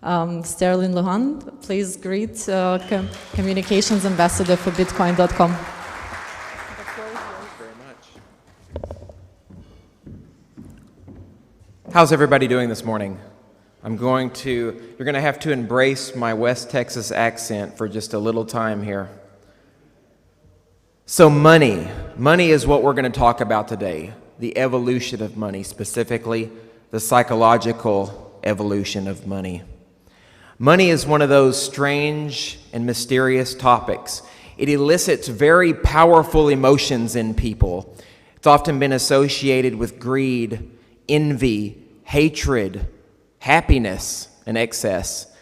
Sterlin, please greet Communications Ambassador for Bitcoin.com. How's everybody doing this morning? You're going to have to embrace my West Texas accent for just a little time here. So money is what we're going to talk about today. The evolution of money, specifically the psychological evolution of money. Money is one of those strange and mysterious topics. It elicits very powerful emotions in people. It's often been associated with greed, envy, hatred, happiness, and excess.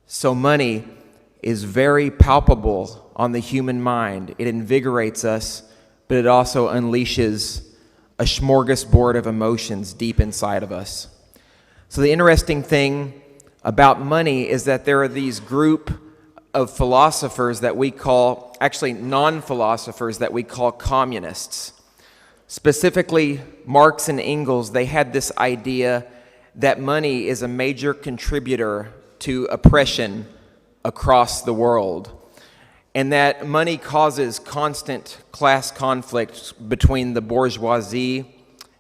So money is very palpable on the human mind. It invigorates us, but it also unleashes a smorgasbord of emotions deep inside of us. So the interesting thing about money is that there are these group of philosophers that we call, actually non-philosophers that we call communists. Specifically, Marx and Engels, they had this idea that money is a major contributor to oppression across the world, and that money causes constant class conflict between the bourgeoisie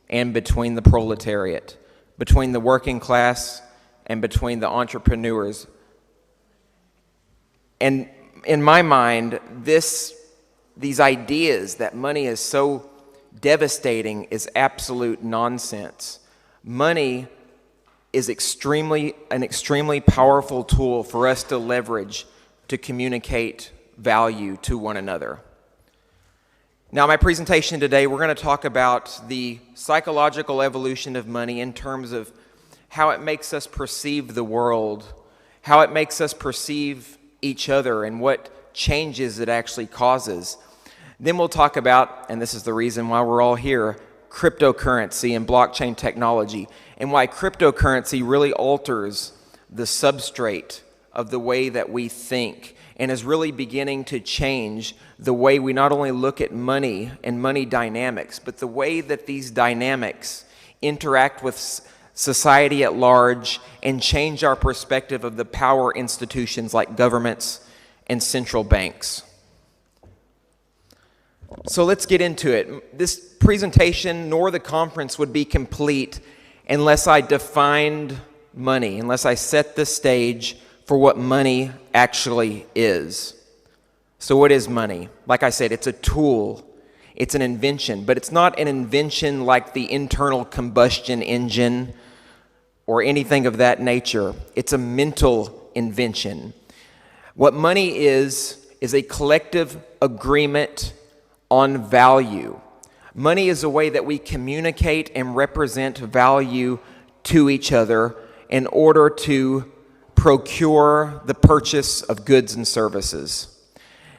and between the proletariat, between the working class and between the entrepreneurs. And in my mind, these ideas that money is so devastating is absolute nonsense. Money is an extremely powerful tool for us to leverage to communicate value to one another. Now, my presentation today, we're going to talk about the psychological evolution of money in terms of how it makes us perceive the world, how it makes us perceive each other, and what changes it actually causes. Then we'll talk about, and this is the reason why we're all here, cryptocurrency and blockchain technology, and why cryptocurrency really alters the substrate of the way that we think and is really beginning to change the way we not only look at money and money dynamics, but the way that these dynamics interact with society at large and change our perspective of the power institutions like governments and central banks. So let's get into it. This presentation nor the conference would be complete unless I defined money, unless I set the stage for what money actually is. So what is money? Like I said, it's a tool. It's an invention, but it's not an invention like the internal combustion engine or anything of that nature. It's a mental invention. What money is a collective agreement on value. Money is a way that we communicate and represent value to each other in order to procure the purchase of goods and services.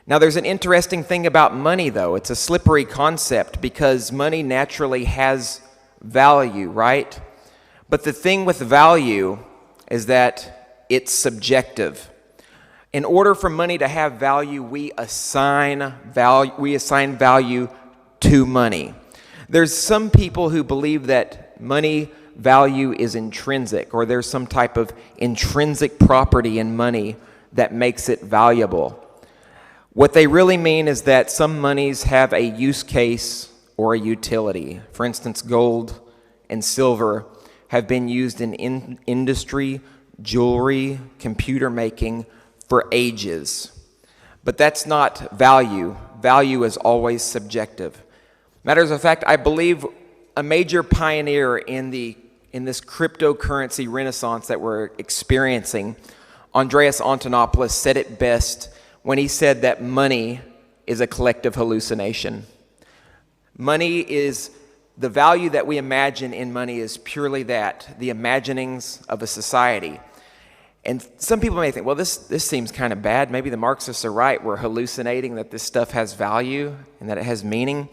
Now, there's an interesting thing about money, though. It's a slippery concept because money naturally has value, right? But the thing with value is that it's subjective. In order for money to have value, we assign value to money. There's some people who believe that money value is intrinsic, or there's some type of intrinsic property in money that makes it valuable. What they really mean is that some monies have a use case or a utility. For instance, gold and silver have been used in industry, jewelry, computer making for ages. But that's not value. Value is always subjective. Matters of fact, I believe a major pioneer in this cryptocurrency renaissance that we're experiencing, Andreas Antonopoulos, said it best when he said that money is a collective hallucination. Money is the value that we imagine in money is purely that, the imaginings of a society. And some people may think, well, this seems kind of bad. Maybe the Marxists are right. We're hallucinating that this stuff has value and that it has meaning.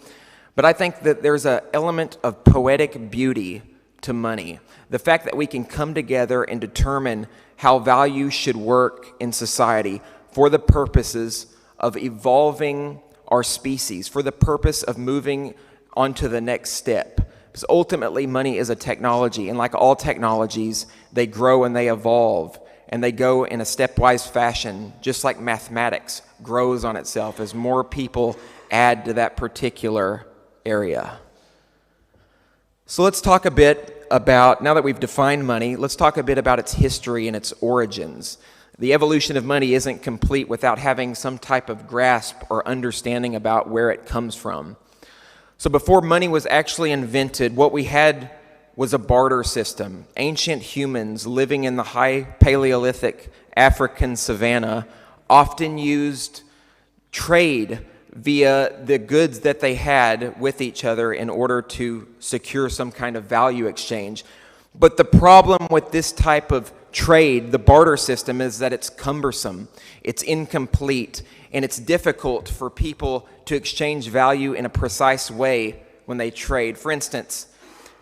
But I think that there's an element of poetic beauty to money. The fact that we can come together and determine how value should work in society for the purposes of evolving our species, for the purpose of moving on to the next step. Because ultimately, money is a technology, and like all technologies, they grow and they evolve. and they go in a stepwise fashion, just like mathematics grows on itself as more people add to that particular area. So let's talk a bit about, now that we've defined money, let's talk a bit about its history and its origins. The evolution of money isn't complete without having some type of grasp or understanding about where it comes from. So before money was actually invented, what we had was a barter system. Ancient humans living in the high Paleolithic African savanna often used trade via the goods that they had with each other in order to secure some kind of value exchange. But the problem with this type of trade, the barter system, is that it's cumbersome, it's incomplete, and it's difficult for people to exchange value in a precise way when they trade. For instance,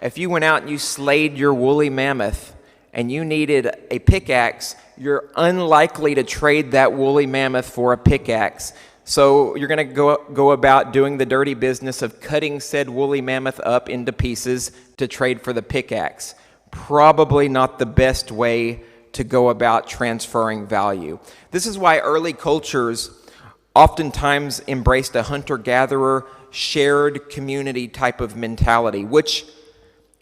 if you went out and you slayed your woolly mammoth and you needed a pickaxe, you're unlikely to trade that woolly mammoth for a pickaxe. So you're going to go about doing the dirty business of cutting said woolly mammoth up into pieces to trade for the pickaxe. Probably not the best way to go about transferring value. This is why early cultures oftentimes embraced a hunter-gatherer, shared community type of mentality, which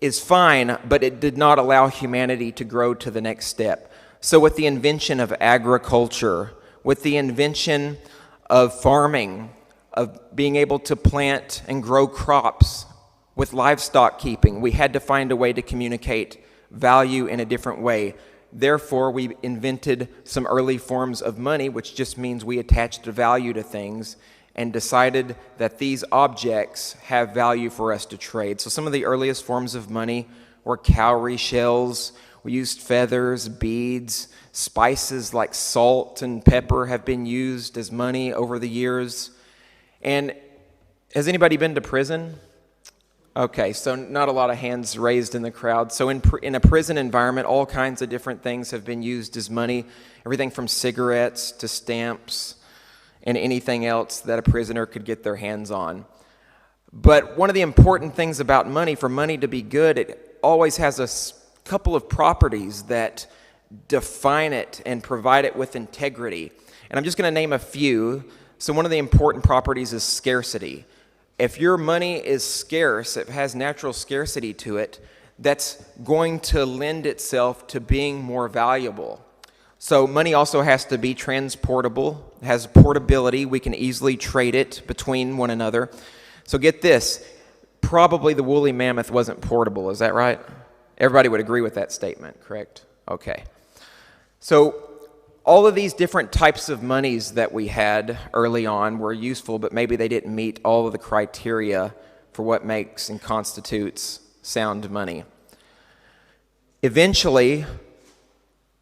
is fine, but it did not allow humanity to grow to the next step. So with the invention of agriculture, with the invention of farming, of being able to plant and grow crops, with livestock keeping, we had to find a way to communicate value in a different way. Therefore, we invented some early forms of money, which just means we attached a value to things and decided that these objects have value for us to trade. So some of the earliest forms of money were cowrie shells. We used feathers, beads, spices like salt and pepper have been used as money over the years. And has anybody been to prison? Okay, so not a lot of hands raised in the crowd. So in a prison environment, all kinds of different things have been used as money, everything from cigarettes to stamps and anything else that a prisoner could get their hands on. But one of the important things about money, for money to be good, it always has a couple of properties that define it and provide it with integrity. And I'm just going to name a few. So one of the important properties is scarcity. If your money is scarce, it has natural scarcity to it, that's going to lend itself to being more valuable. So money also has to be transportable, it has portability, we can easily trade it between one another. So get this, probably the woolly mammoth wasn't portable, is that right? Everybody would agree with that statement, correct? Okay. So all of these different types of monies that we had early on were useful, but maybe they didn't meet all of the criteria for what makes and constitutes sound money. Eventually,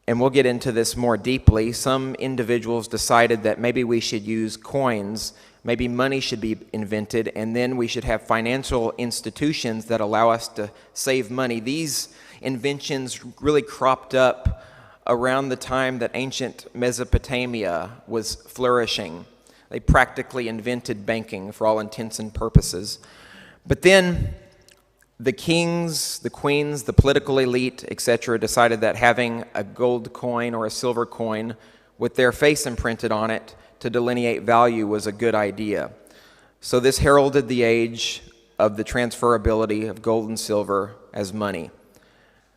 and we'll get into this more deeply, some individuals decided that maybe we should use coins, maybe money should be invented, and then we should have financial institutions that allow us to save money. These inventions really cropped up around the time that ancient Mesopotamia was flourishing. They practically invented banking for all intents and purposes. But then the kings, the queens, the political elite, etc., decided that having a gold coin or a silver coin with their face imprinted on it to delineate value was a good idea. So this heralded the age of the transferability of gold and silver as money.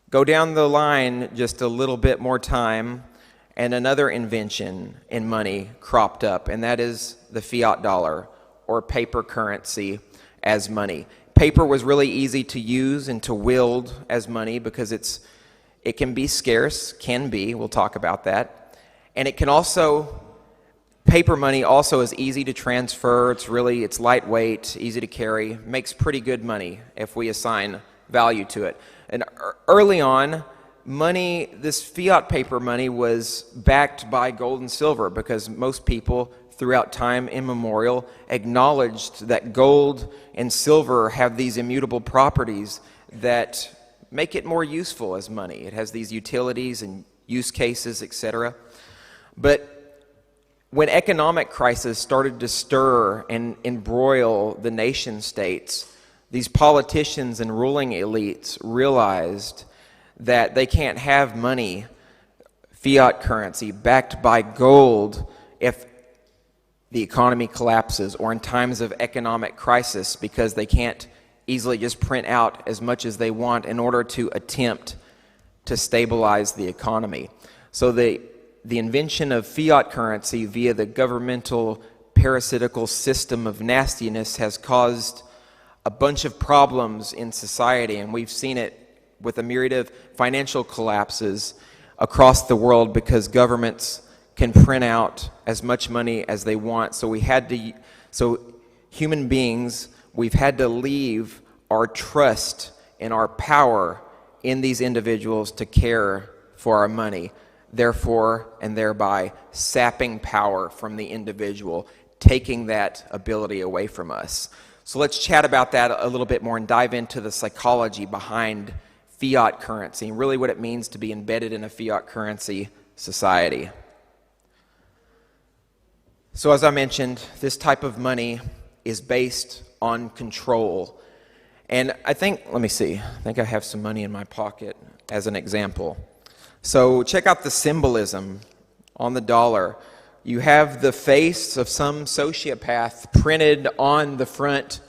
Go down the line just a little bit more time, and another invention in money cropped up, and that is the fiat dollar, or paper currency as money. Paper was really easy to use and to wield as money because it can be scarce, we'll talk about that. And it can also, paper money also is easy to transfer, it's lightweight, easy to carry, makes pretty good money if we assign value to it. And early on, money, this fiat paper money was backed by gold and silver because most people throughout time immemorial acknowledged that gold and silver have these immutable properties that make it more useful as money. It has these utilities and use cases, etc. But when economic crisis started to stir and embroil the nation states, these politicians and ruling elites realized that they can't have money fiat currency backed by gold if the economy collapses or in times of economic crisis because they can't easily just print out as much as they want in order to attempt to stabilize the economy. So the invention of fiat currency via the governmental parasitical system of nastiness has caused a bunch of problems in society, and we've seen it with a myriad of financial collapses across the world because governments can print out as much money as they want. So human beings, we've had to leave our trust and our power in these individuals to care for our money, therefore and thereby sapping power from the individual, taking that ability away from us. So let's chat about that a little bit more and dive into the psychology behind fiat currency and really what it means to be embedded in a fiat currency society. So as I mentioned, this type of money is based on control. And I think I have some money in my pocket as an example. So check out the symbolism on the dollar. You have the face of some sociopath printed on the front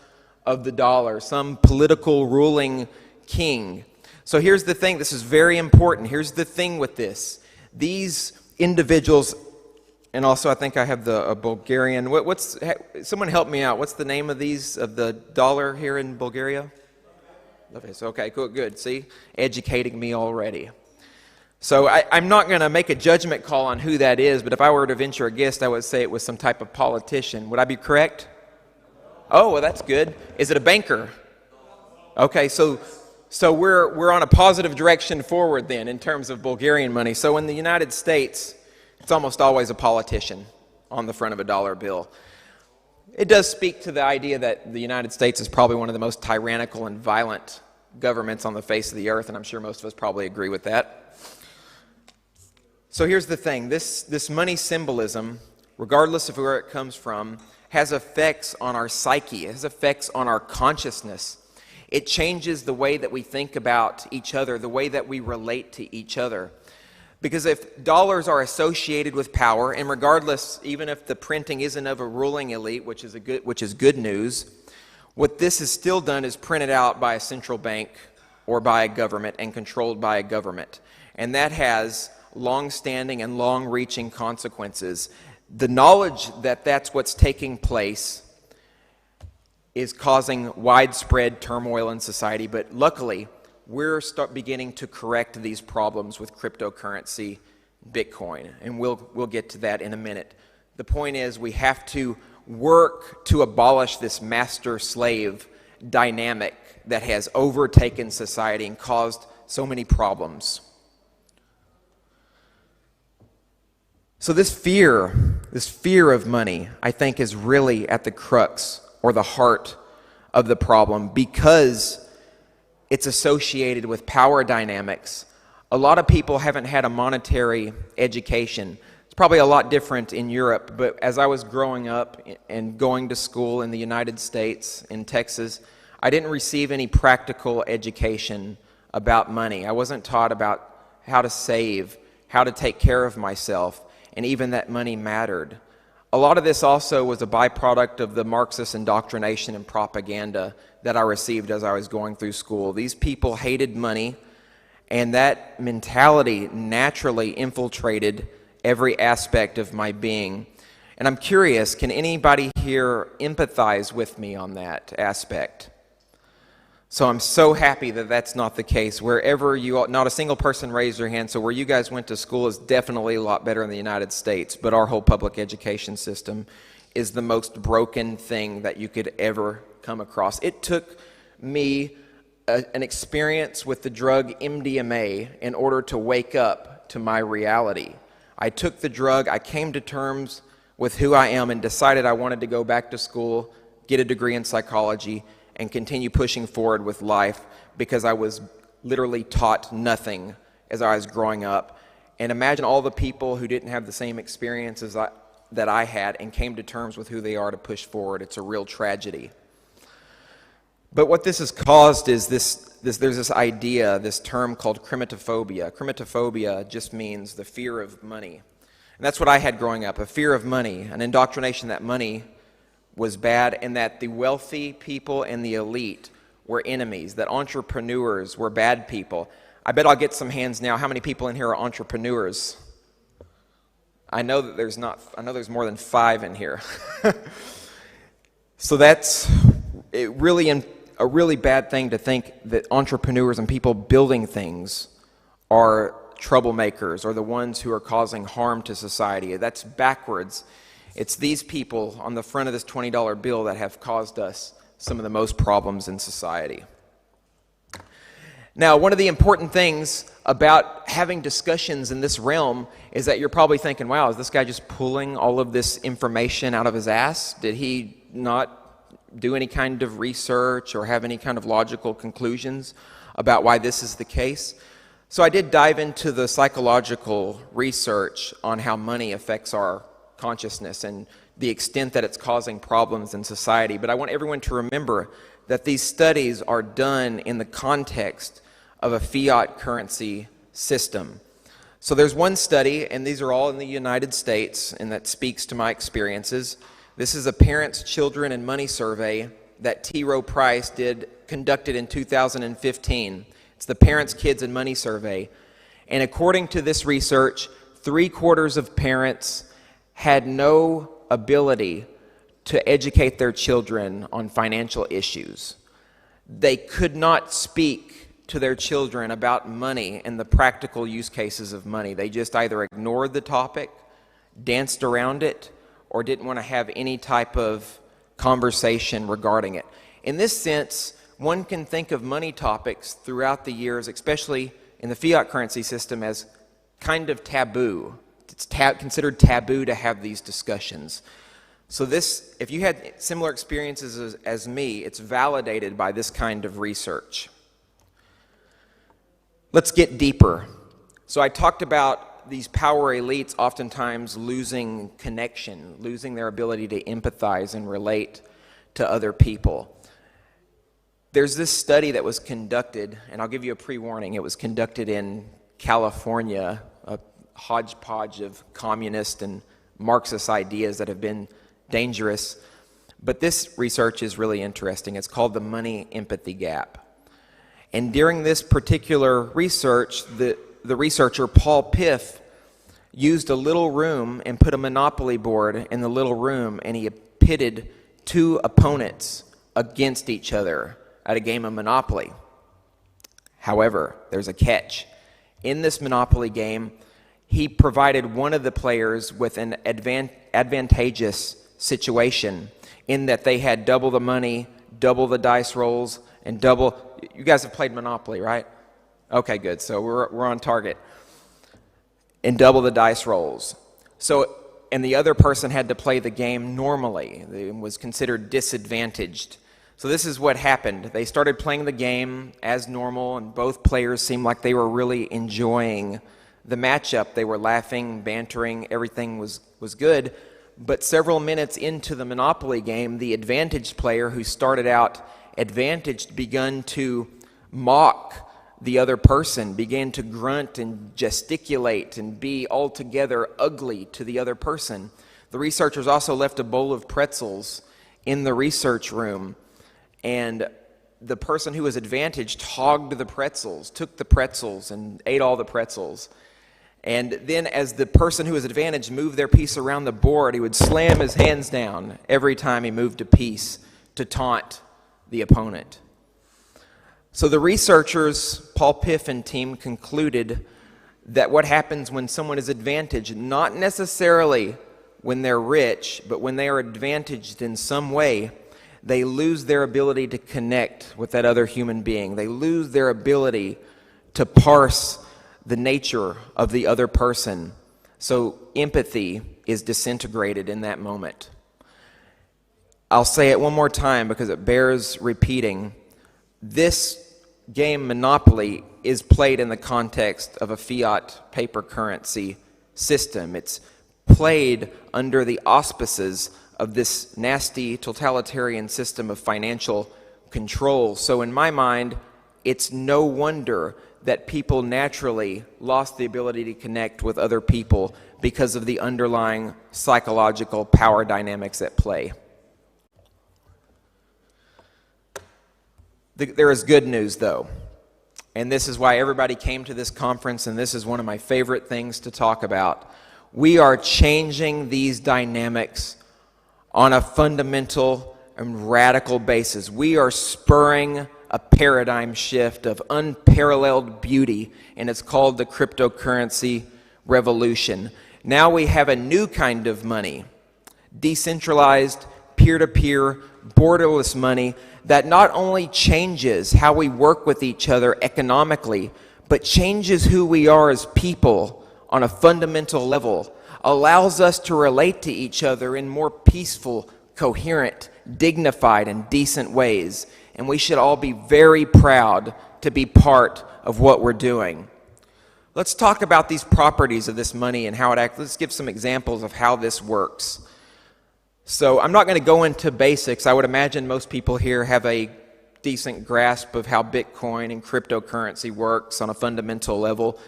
of the dollar, some political ruling king. So here's the thing, this is very important. Here's the thing with this. These individuals, and also I think I have a Bulgarian, someone help me out. What's the name of the dollar here in Bulgaria? Okay, cool, good. See, educating me already. So I'm not going to make a judgment call on who that is, but if I were to venture a guess, I would say it was some type of politician. Would I be correct? Oh, well, that's good. Is it a banker? Okay, so we're on a positive direction forward then in terms of Bulgarian money. So in the United States, it's almost always a politician on the front of a dollar bill. It does speak to the idea that the United States is probably one of the most tyrannical and violent governments on the face of the earth, and I'm sure most of us probably agree with that. So here's the thing, this money symbolism, regardless of where it comes from, has effects on our psyche, it has effects on our consciousness. It changes the way that we think about each other, the way that we relate to each other. Because if dollars are associated with power, and regardless, even if the printing isn't of a ruling elite, which is good news, what this has still done is printed out by a central bank or by a government and controlled by a government. And that has long-standing and long-reaching consequences. The knowledge that that's what's taking place is causing widespread turmoil in society, but luckily, we're beginning to correct these problems with cryptocurrency, Bitcoin, and we'll get to that in a minute. The point is we have to work to abolish this master-slave dynamic that has overtaken society and caused so many problems. So this fear of money, I think, is really at the crux or the heart of the problem because it's associated with power dynamics. A lot of people haven't had a monetary education. It's probably a lot different in Europe, but as I was growing up and going to school in the United States, in Texas, I didn't receive any practical education about money. I wasn't taught about how to save, how to take care of myself, and even that money mattered. A lot of this also was a byproduct of the Marxist indoctrination and propaganda that I received as I was going through school. These people hated money, and that mentality naturally infiltrated every aspect of my being. And I'm curious, can anybody here empathize with me on that aspect? So I'm so happy that that's not the case. Wherever you are, not a single person raised their hand, so where you guys went to school is definitely a lot better in the United States, but our whole public education system is the most broken thing that you could ever come across. It took me an experience with the drug MDMA in order to wake up to my reality. I took the drug, I came to terms with who I am and decided I wanted to go back to school, get a degree in psychology, and continue pushing forward with life because I was literally taught nothing as I was growing up. And imagine all the people who didn't have the same experiences that I had and came to terms with who they are to push forward. It's a real tragedy. But what this has caused is there's this idea, this term called crimatophobia. Crimatophobia just means the fear of money. And that's what I had growing up, a fear of money, an indoctrination that money was bad and that the wealthy people and the elite were enemies, that entrepreneurs were bad people. I bet I'll get some hands now. How many people in here are entrepreneurs? I know that there's more than 5 in here. So that's a really bad thing to think that entrepreneurs and people building things are troublemakers or the ones who are causing harm to society. That's backwards. It's these people on the front of this $20 bill that have caused us some of the most problems in society. Now, one of the important things about having discussions in this realm is that you're probably thinking, wow, is this guy just pulling all of this information out of his ass? Did he not do any kind of research or have any kind of logical conclusions about why this is the case? So I did dive into the psychological research on how money affects our consciousness and the extent that it's causing problems in society. But I want everyone to remember that these studies are done in the context of a fiat currency system. So there's one study, and these are all in the United States, and that speaks to my experiences. This is a Parents, Children, and Money survey that T. Rowe Price conducted in 2015. It's the Parents, Kids, and Money survey. And according to this research, 3/4 of parents had no ability to educate their children on financial issues. They could not speak to their children about money and the practical use cases of money. They just either ignored the topic, danced around it, or didn't want to have any type of conversation regarding it. In this sense, one can think of money topics throughout the years, especially in the fiat currency system, as kind of taboo. It's considered taboo to have these discussions. So this, if you had similar experiences as me, it's validated by this kind of research. Let's get deeper. So I talked about these power elites oftentimes losing connection, losing their ability to empathize and relate to other people. There's this study that was conducted, and I'll give you a pre-warning. It was conducted in California, a hodgepodge of communist and Marxist ideas that have been dangerous. But this research is really interesting. It's called the money empathy gap. And during this particular research, the researcher, Paul Piff, used a little room and put a monopoly board in the little room, and he pitted 2 opponents against each other at a game of Monopoly. However, there's a catch. In this Monopoly game, he provided one of the players with an advantageous situation in that they had double the money, double the dice rolls, and double. You guys have played Monopoly, right? Okay, good. So we're on target. And double the dice rolls. So, and the other person had to play the game normally. It was considered disadvantaged. So this is what happened. They started playing the game as normal, and both players seemed like they were really enjoying the matchup. They were laughing, bantering, everything was good. But several minutes into the Monopoly game, the advantaged player who started out advantaged began to mock the other person, began to grunt and gesticulate and be altogether ugly to the other person. The researchers also left a bowl of pretzels in the research room, and the person who was advantaged hogged the pretzels, took the pretzels and ate all the pretzels. And then as the person who was advantaged moved their piece around the board, he would slam his hands down every time he moved a piece to taunt the opponent. So the researchers, Paul Piff and team, concluded that what happens when someone is advantaged, not necessarily when they're rich, but when they are advantaged in some way, they lose their ability to connect with that other human being. They lose their ability to parse the nature of the other person. So empathy is disintegrated in that moment. I'll say it one more time because it bears repeating. This game, Monopoly, is played in the context of a fiat paper currency system. It's played under the auspices of this nasty totalitarian system of financial control. So in my mind, it's no wonder that people naturally lost the ability to connect with other people because of the underlying psychological power dynamics at play. There is good news, though, and this is why everybody came to this conference, and this is one of my favorite things to talk about. We are changing these dynamics on a fundamental and radical basis. We are spurring a paradigm shift of unparalleled beauty, and it's called the cryptocurrency revolution. Now we have a new kind of money, decentralized, peer-to-peer, borderless money that not only changes how we work with each other economically, but changes who we are as people on a fundamental level, allows us to relate to each other in more peaceful, coherent, dignified, and decent ways. And we should all be very proud to be part of what we're doing. Let's talk about these properties of this money and how it acts. Let's give some examples of how this works. So I'm not going to go into basics. I would imagine most people here have a decent grasp of how Bitcoin and cryptocurrency works on a fundamental level.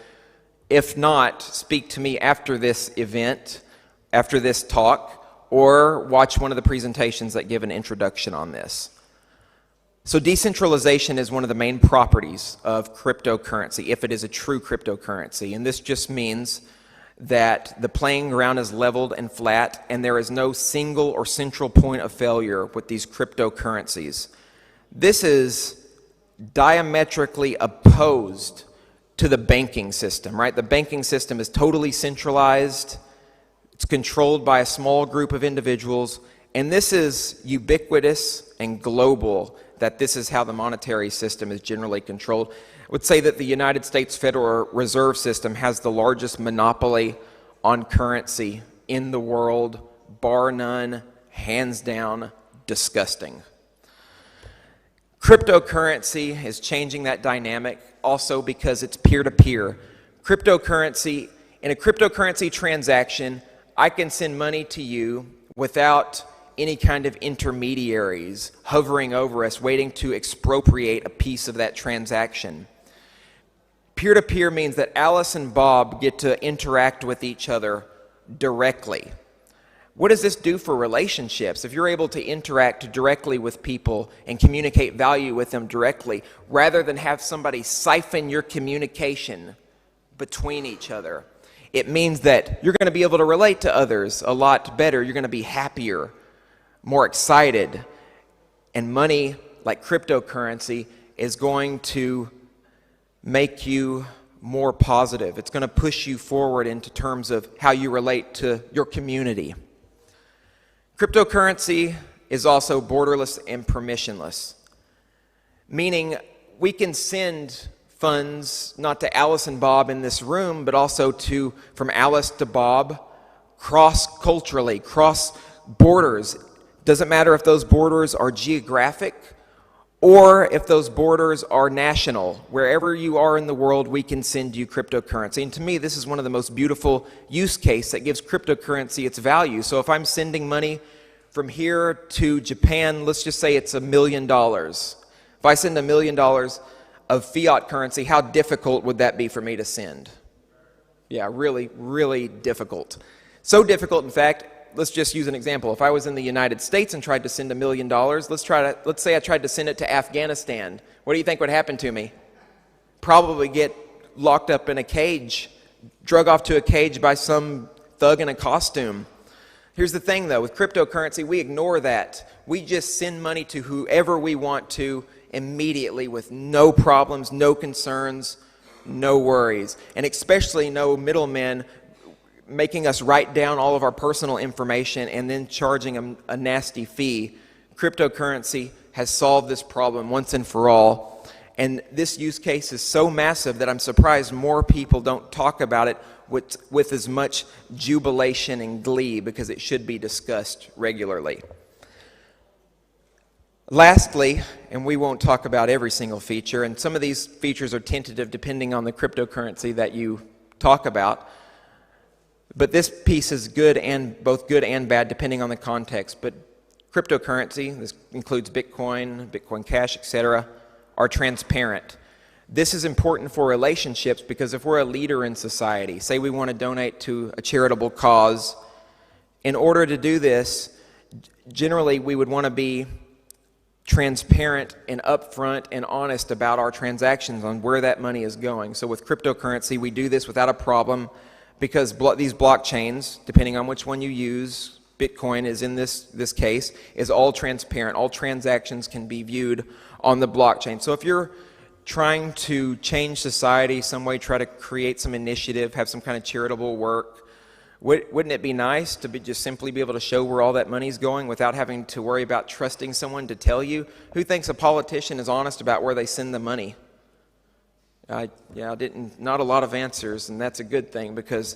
If not, speak to me after this event, after this talk, or watch one of the presentations that give an introduction on this. So decentralization is one of the main properties of cryptocurrency, if it is a true cryptocurrency. And this just means that the playing ground is leveled and flat, and there is no single or central point of failure with these cryptocurrencies. This is diametrically opposed to the banking system, right? The banking system is totally centralized. It's controlled by a small group of individuals, and this is ubiquitous and global, that this is how the monetary system is generally controlled. I would say that the United States Federal Reserve System has the largest monopoly on currency in the world, bar none, hands down, disgusting. Cryptocurrency is changing that dynamic also because it's peer-to-peer. Cryptocurrency, in a cryptocurrency transaction, I can send money to you without any kind of intermediaries hovering over us, waiting to expropriate a piece of that transaction. Peer-to-peer means that Alice and Bob get to interact with each other directly. What does this do for relationships? If you're able to interact directly with people and communicate value with them directly, rather than have somebody siphon your communication between each other, it means that you're going to be able to relate to others a lot better. You're going to be happier, more excited, and money like cryptocurrency is going to make you more positive. It's going to push you forward into terms of how you relate to your community. Cryptocurrency is also borderless and permissionless, meaning we can send funds not to Alice and Bob in this room, but also from Alice to Bob, cross-culturally, cross borders. Doesn't matter if those borders are geographic or if those borders are national. Wherever you are in the world, we can send you cryptocurrency. And to me, this is one of the most beautiful use cases that gives cryptocurrency its value. So if I'm sending money from here to Japan, let's just say it's $1 million. If I send $1 million of fiat currency, how difficult would that be for me to send? Yeah, really, really difficult. So difficult, in fact, let's just use an example. If I was in the United States and tried to send $1 million, let's say I tried to send it to Afghanistan. What do you think would happen to me? Probably get locked up in a cage, drug off to a cage by some thug in a costume. Here's the thing, though. With cryptocurrency, we ignore that. We just send money to whoever we want to immediately with no problems, no concerns, no worries, and especially no middlemen making us write down all of our personal information and then charging a nasty fee. Cryptocurrency has solved this problem once and for all. And this use case is so massive that I'm surprised more people don't talk about it with as much jubilation and glee, because it should be discussed regularly. Lastly, and we won't talk about every single feature, and some of these features are tentative depending on the cryptocurrency that you talk about, but this piece is both good and bad depending on the context. But cryptocurrency, this includes Bitcoin, Bitcoin Cash, etc., are transparent. This is important for relationships because if we're a leader in society, say we want to donate to a charitable cause, in order to do this, generally we would want to be transparent and upfront and honest about our transactions on where that money is going. So with cryptocurrency, we do this without a problem because these blockchains, depending on which one you use, Bitcoin is in this case, is all transparent. All transactions can be viewed on the blockchain. So if you're trying to change society some way, try to create some initiative, have some kind of charitable work, wouldn't it be nice to just simply be able to show where all that money's going without having to worry about trusting someone to tell you? Who thinks a politician is honest about where they send the money? Not a lot of answers, and that's a good thing because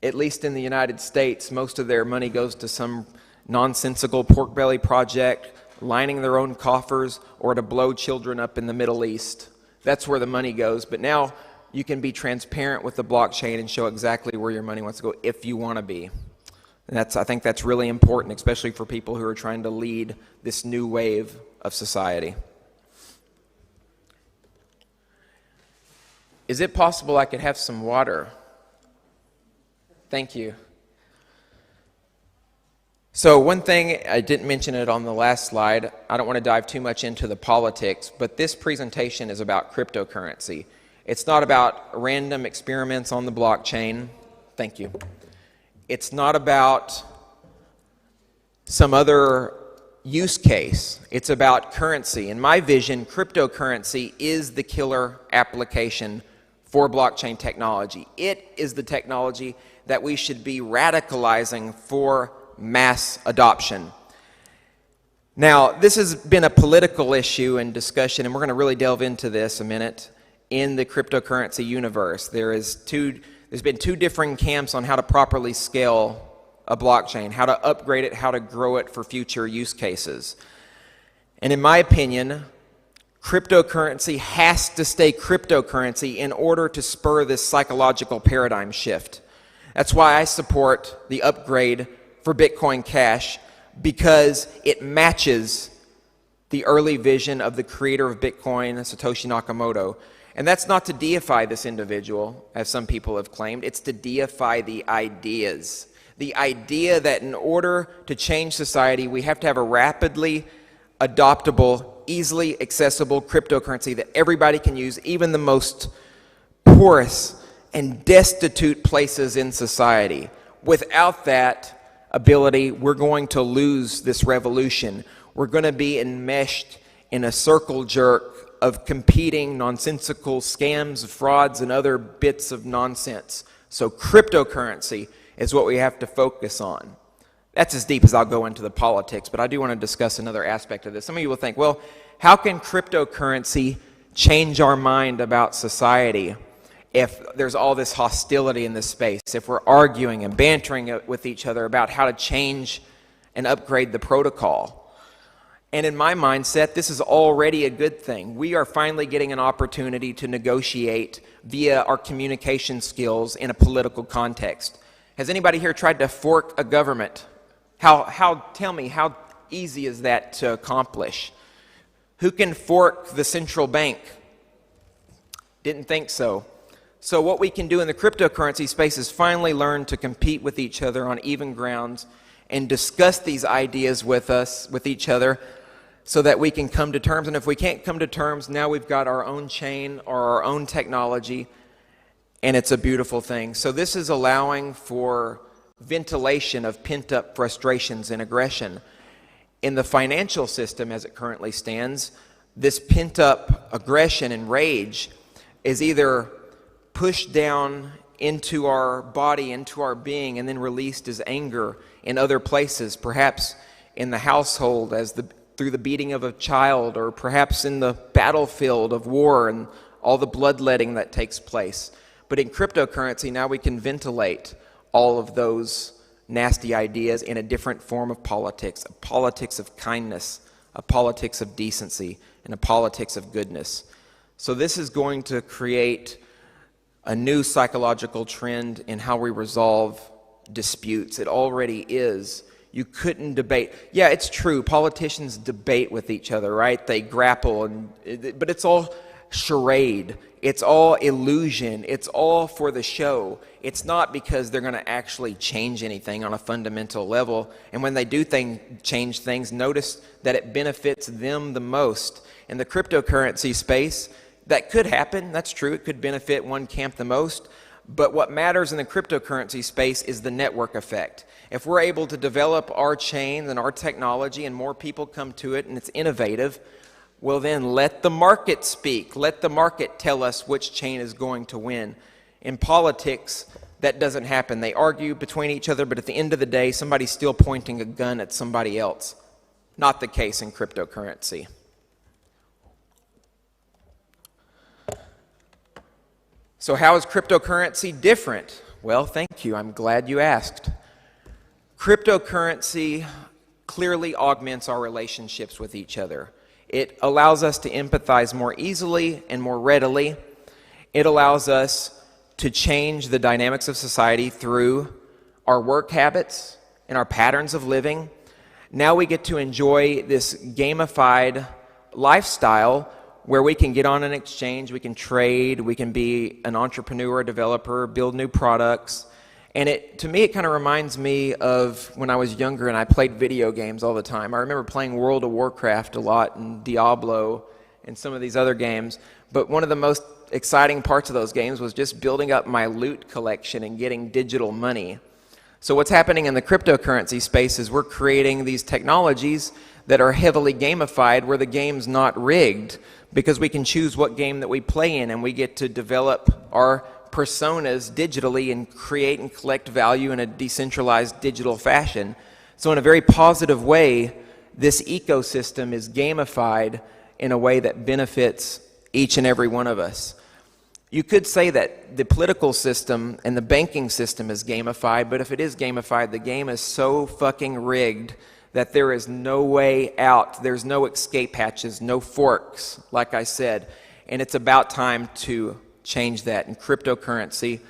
at least in the United States, most of their money goes to some nonsensical pork belly project, lining their own coffers, or to blow children up in the Middle East. That's where the money goes. But now you can be transparent with the blockchain and show exactly where your money wants to go if you want to be. And I think that's really important, especially for people who are trying to lead this new wave of society. Is it possible I could have some water? Thank you. So one thing, I didn't mention it on the last slide, I don't want to dive too much into the politics, but this presentation is about cryptocurrency. It's not about random experiments on the blockchain. Thank you. It's not about some other use case. It's about currency. In my vision, cryptocurrency is the killer application for blockchain technology. It is the technology that we should be radicalizing for mass adoption. Now, this has been a political issue and discussion, and we're going to really delve into this a minute in the cryptocurrency universe. There's been two differing camps on how to properly scale a blockchain, how to upgrade it, how to grow it for future use cases. And in my opinion, cryptocurrency has to stay cryptocurrency in order to spur this psychological paradigm shift. That's why I support the upgrade for Bitcoin Cash, because it matches the early vision of the creator of Bitcoin, Satoshi Nakamoto. And that's not to deify this individual, as some people have claimed. It's to deify the ideas. The idea that in order to change society, we have to have a rapidly adoptable, easily accessible cryptocurrency that everybody can use, even the most porous and destitute places in society. Without that ability, we're going to lose this revolution. We're going to be enmeshed in a circle jerk of competing nonsensical scams, frauds, and other bits of nonsense. So cryptocurrency is what we have to focus on. That's as deep as I'll go into the politics, but I do want to discuss another aspect of this. Some of you will think, well, how can cryptocurrency change our mind about society if there's all this hostility in this space, if we're arguing and bantering with each other about how to change and upgrade the protocol? And in my mindset, this is already a good thing. We are finally getting an opportunity to negotiate via our communication skills in a political context. Has anybody here tried to fork a government? Tell me, how easy is that to accomplish? Who can fork the central bank? Didn't think so. So what we can do in the cryptocurrency space is finally learn to compete with each other on even grounds and discuss these ideas with each other, so that we can come to terms. And if we can't come to terms, now we've got our own chain or our own technology, and it's a beautiful thing. So this is allowing for ventilation of pent-up frustrations and aggression. In the financial system as it currently stands, this pent-up aggression and rage is either pushed down into our body, into our being, and then released as anger in other places, perhaps in the household through the beating of a child, or perhaps in the battlefield of war and all the bloodletting that takes place. But in cryptocurrency, now we can ventilate all of those nasty ideas in a different form of politics, a politics of kindness, a politics of decency, and a politics of goodness. So this is going to create a new psychological trend in how we resolve disputes. It already is. You couldn't debate. Yeah, it's true. Politicians debate with each other, right? They grapple, but it's all charade. It's all illusion. It's all for the show. It's not because they're going to actually change anything on a fundamental level. And when they do change things, notice that it benefits them the most. In the cryptocurrency space, that could happen. That's true. It could benefit one camp the most. But what matters in the cryptocurrency space is the network effect. If we're able to develop our chain and our technology and more people come to it and it's innovative, well then let the market speak. Let the market tell us which chain is going to win. In politics, that doesn't happen. They argue between each other, but at the end of the day, somebody's still pointing a gun at somebody else. Not the case in cryptocurrency. So how is cryptocurrency different? Well, thank you. I'm glad you asked. Cryptocurrency clearly augments our relationships with each other. It allows us to empathize more easily and more readily. It allows us to change the dynamics of society through our work habits and our patterns of living. Now we get to enjoy this gamified lifestyle where we can get on an exchange, we can trade, we can be an entrepreneur, a developer, build new products. And to me, it kind of reminds me of when I was younger and I played video games all the time. I remember playing World of Warcraft a lot and Diablo and some of these other games. But one of the most exciting parts of those games was just building up my loot collection and getting digital money. So what's happening in the cryptocurrency space is we're creating these technologies that are heavily gamified where the game's not rigged because we can choose what game that we play in and we get to develop our personas digitally and create and collect value in a decentralized digital fashion. So in a very positive way, this ecosystem is gamified in a way that benefits each and every one of us. You could say that the political system and the banking system is gamified, but if it is gamified, the game is so fucking rigged that there is no way out. There's no escape hatches, no forks, like I said. And it's about time to change that. And cryptocurrency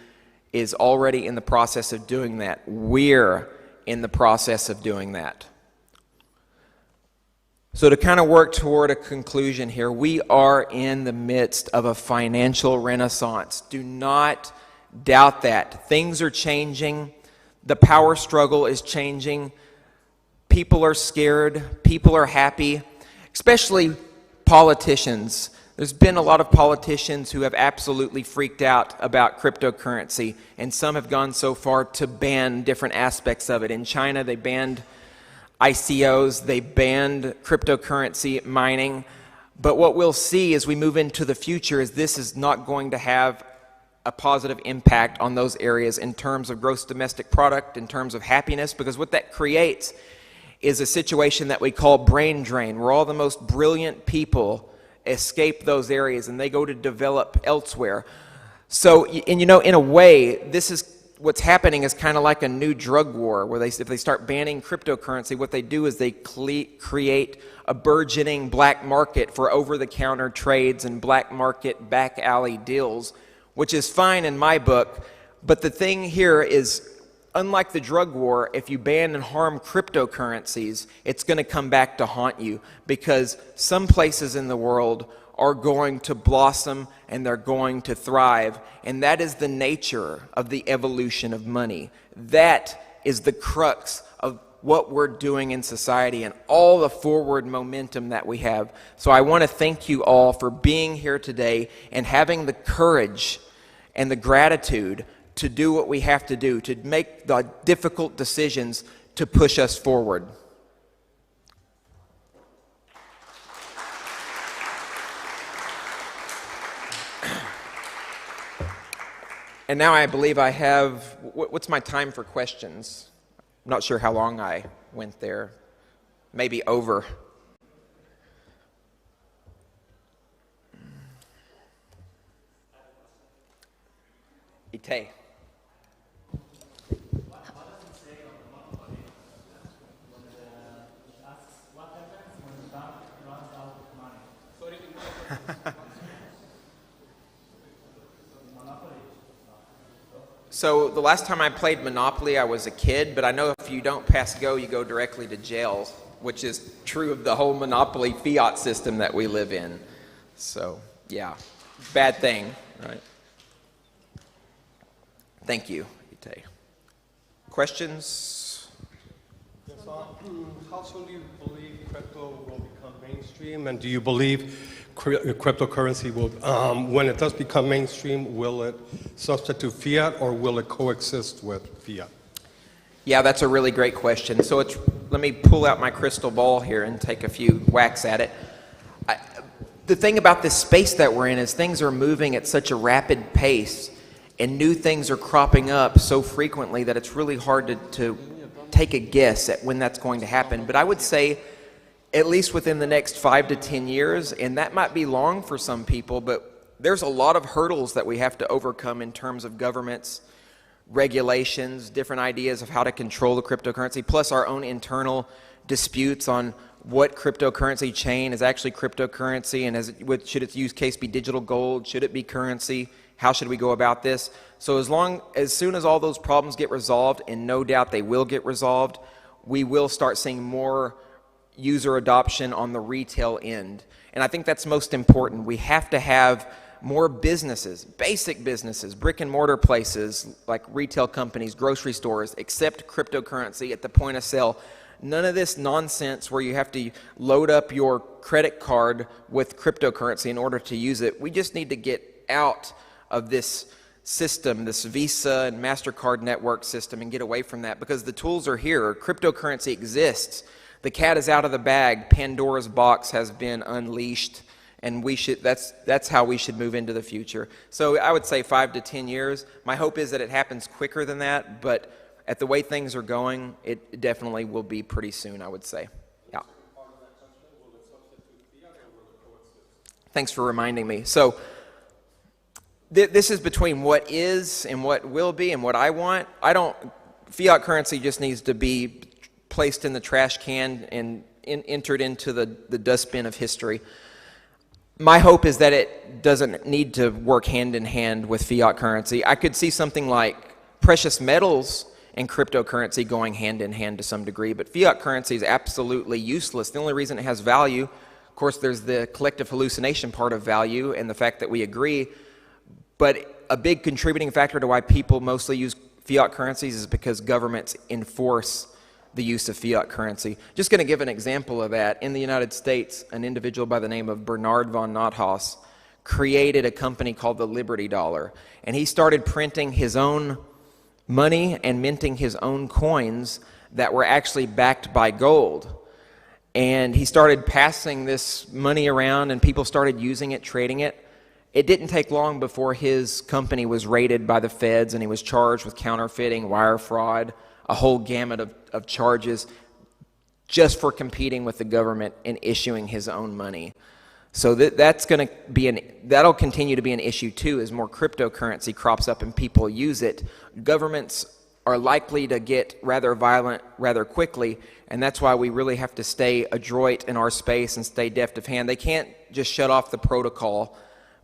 is already in the process of doing that. We're in the process of doing that. So to kind of work toward a conclusion here, we are in the midst of a financial renaissance. Do not doubt that. Things are changing. The power struggle is changing. People are scared. People are happy, especially politicians. There's been a lot of politicians who have absolutely freaked out about cryptocurrency, and some have gone so far to ban different aspects of it. In China, they banned ICOs, they banned cryptocurrency mining. But what we'll see as we move into the future is this is not going to have a positive impact on those areas in terms of gross domestic product, in terms of happiness, because what that creates is a situation that we call brain drain, where all the most brilliant people escape those areas and they go to develop elsewhere. So, and you know, in a way, this is what's happening is kind of like a new drug war, where if they start banning cryptocurrency, what they do is they create a burgeoning black market for over-the-counter trades and black market back alley deals, which is fine in my book. But the thing here is, unlike the drug war, if you ban and harm cryptocurrencies, it's going to come back to haunt you, because some places in the world are going to blossom and they're going to thrive. And that is the nature of the evolution of money. That is the crux of what we're doing in society and all the forward momentum that we have. So I want to thank you all for being here today and having the courage and the gratitude to do what we have to do, to make the difficult decisions to push us forward. And now I believe I have, what's my time for questions? I'm not sure how long I went there. Maybe over. Ite. So the last time I played Monopoly, I was a kid, but I know if you don't pass go, you go directly to jail, which is true of the whole Monopoly fiat system that we live in. So yeah, bad thing, right? Thank you, Ite. Questions? Yes, how soon do you believe crypto will become mainstream? And do you believe cryptocurrency will, when it does become mainstream, will it substitute fiat or will it coexist with fiat? Yeah, that's a really great question. So let me pull out my crystal ball here and take a few whacks at it. The thing about this space that we're in is things are moving at such a rapid pace and new things are cropping up so frequently that it's really hard to take a guess at when that's going to happen. But I would say at least within the next 5 to 10 years, and that might be long for some people, but there's a lot of hurdles that we have to overcome in terms of governments, regulations, different ideas of how to control the cryptocurrency, plus our own internal disputes on what cryptocurrency chain is actually cryptocurrency, and should its use case be digital gold, should it be currency, how should we go about this? So as soon as all those problems get resolved, and no doubt they will get resolved, we will start seeing more user adoption on the retail end. And I think that's most important. We have to have more businesses, basic businesses, brick and mortar places like retail companies, grocery stores, accept cryptocurrency at the point of sale. None of this nonsense where you have to load up your credit card with cryptocurrency in order to use it. We just need to get out of this system, this Visa and MasterCard network system, and get away from that, because the tools are here. Cryptocurrency exists. The cat is out of the bag. Pandora's box has been unleashed, and that's how we should move into the future. So I would say 5 to 10 years. My hope is that it happens quicker than that, but at the way things are going, it definitely will be pretty soon, I would say. Yeah. Thanks for reminding me. So this is between what is and what will be and what I want. Fiat currency just needs to be placed in the trash can and entered into the dustbin of history. My hope is that it doesn't need to work hand in hand with fiat currency. I could see something like precious metals and cryptocurrency going hand in hand to some degree, but fiat currency is absolutely useless. The only reason it has value, of course, there's the collective hallucination part of value and the fact that we agree, but a big contributing factor to why people mostly use fiat currencies is because governments enforce the use of fiat currency. Just going to give an example of that. In the United States, an individual by the name of Bernard von Nothaus created a company called the Liberty Dollar, and he started printing his own money and minting his own coins that were actually backed by gold. And he started passing this money around, and people started using it, trading it. It didn't take long before his company was raided by the feds, and he was charged with counterfeiting, wire fraud, a whole gamut of charges just for competing with the government and issuing his own money. So that'll continue to be an issue too as more cryptocurrency crops up and people use it. Governments are likely to get rather violent rather quickly, and that's why we really have to stay adroit in our space and stay deft of hand. They can't just shut off the protocol,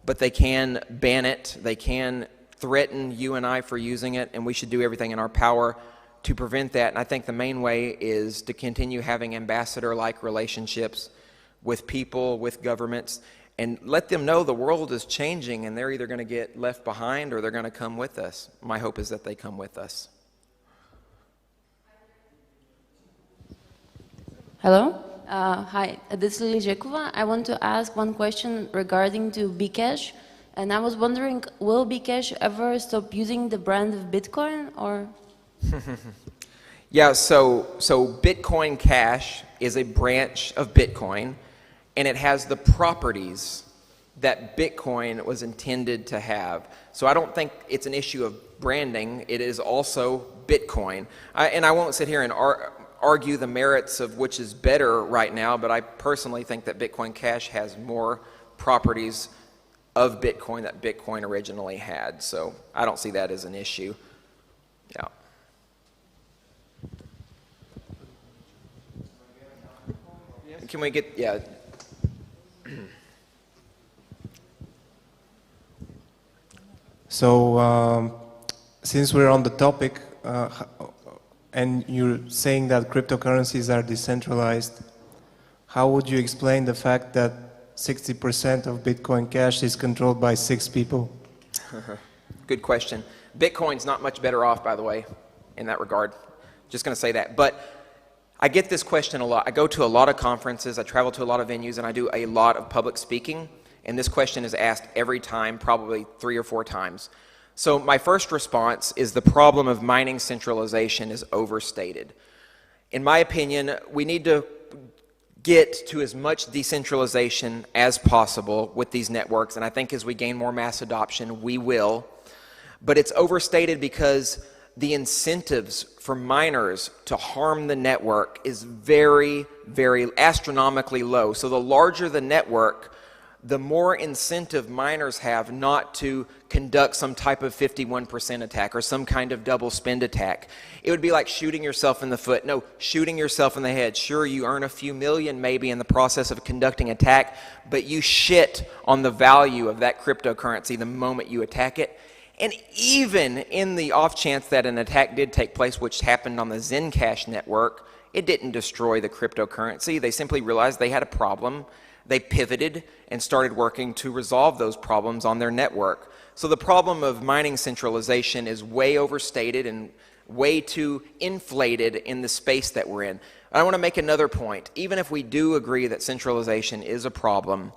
but they can ban it. They can threaten you and I for using it, and we should do everything in our power to prevent that. And I think the main way is to continue having ambassador-like relationships with people, with governments, and let them know the world is changing and they're either going to get left behind or they're going to come with us. My hope is that they come with us. Hello. Hi, this is Lily Jekova. I want to ask one question regarding to Bcash, and I was wondering, will Bcash ever stop using the brand of Bitcoin, or? Yeah, so Bitcoin Cash is a branch of Bitcoin, and it has the properties that Bitcoin was intended to have. So I don't think it's an issue of branding. It is also Bitcoin. And I won't sit here and argue the merits of which is better right now, but I personally think that Bitcoin Cash has more properties of Bitcoin that Bitcoin originally had. So I don't see that as an issue. Yeah. Can we get, yeah. So, since we're on the topic, and you're saying that cryptocurrencies are decentralized, how would you explain the fact that 60% of Bitcoin Cash is controlled by 6 people? Good question. Bitcoin's not much better off, by the way, in that regard. Just going to say that. But I get this question a lot. I go to a lot of conferences, I travel to a lot of venues, and I do a lot of public speaking. And this question is asked every time, probably 3 or 4 times. So my first response is the problem of mining centralization is overstated. In my opinion, we need to get to as much decentralization as possible with these networks, and I think as we gain more mass adoption, we will. But it's overstated because the incentives for miners to harm the network is very, very astronomically low. So the larger the network, the more incentive miners have not to conduct some type of 51% attack or some kind of double spend attack. It would be like shooting yourself in the foot. No, shooting yourself in the head. Sure, you earn a few million maybe in the process of conducting attack, but you shit on the value of that cryptocurrency the moment you attack it. And even in the off chance that an attack did take place, which happened on the Zencash network, it didn't destroy the cryptocurrency. They simply realized they had a problem. They pivoted and started working to resolve those problems on their network. So the problem of mining centralization is way overstated and way too inflated in the space that we're in. I want to make another point. Even if we do agree that centralization is a problem,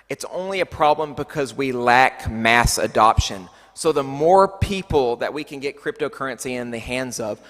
it's only a problem because we lack mass adoption. So the more people that we can get cryptocurrency in the hands of,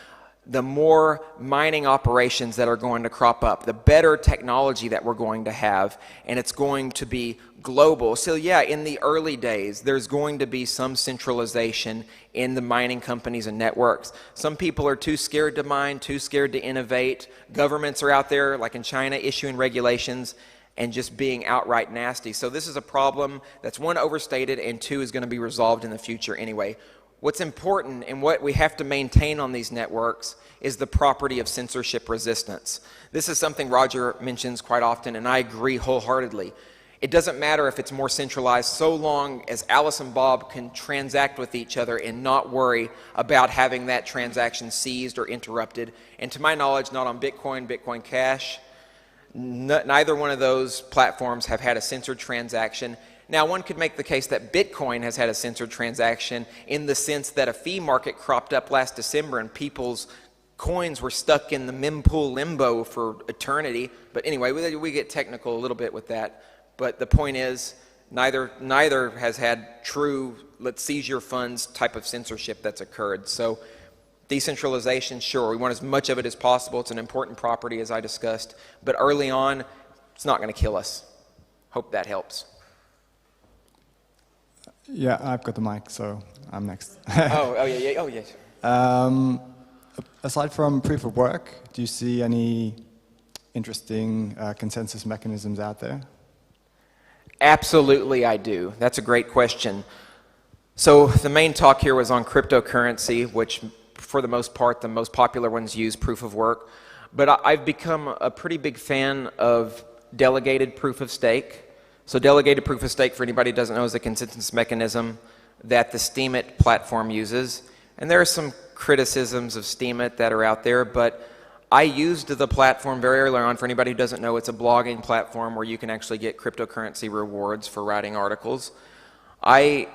the more mining operations that are going to crop up, the better technology that we're going to have, and it's going to be global. So yeah, in the early days, there's going to be some centralization in the mining companies and networks. Some people are too scared to mine, too scared to innovate. Governments are out there, like in China, issuing regulations and just being outright nasty. So this is a problem that's, 1, overstated, and 2, is going to be resolved in the future anyway. What's important and what we have to maintain on these networks is the property of censorship resistance. This is something Roger mentions quite often, and I agree wholeheartedly. It doesn't matter if it's more centralized so long as Alice and Bob can transact with each other and not worry about having that transaction seized or interrupted. And to my knowledge, not on Bitcoin, Bitcoin Cash, neither one of those platforms have had a censored transaction. Now, one could make the case that Bitcoin has had a censored transaction in the sense that a fee market cropped up last December and people's coins were stuck in the mempool limbo for eternity. But anyway, we get technical a little bit with that. But the point is, neither has had true, let's seize your funds type of censorship that's occurred. So decentralization, sure, we want as much of it as possible. It's an important property, as I discussed. But early on, it's not going to kill us. Hope that helps. Yeah, I've got the mic, so I'm next. Aside from proof of work, do you see any interesting consensus mechanisms out there? Absolutely, I do. That's a great question. So the main talk here was on cryptocurrency, which for the most part, the most popular ones use proof of work. But I've become a pretty big fan of delegated proof of stake. So delegated proof of stake, for anybody who doesn't know, is a consensus mechanism that the Steemit platform uses. And there are some criticisms of Steemit that are out there, but I used the platform very early on. For anybody who doesn't know, it's a blogging platform where you can actually get cryptocurrency rewards for writing articles. I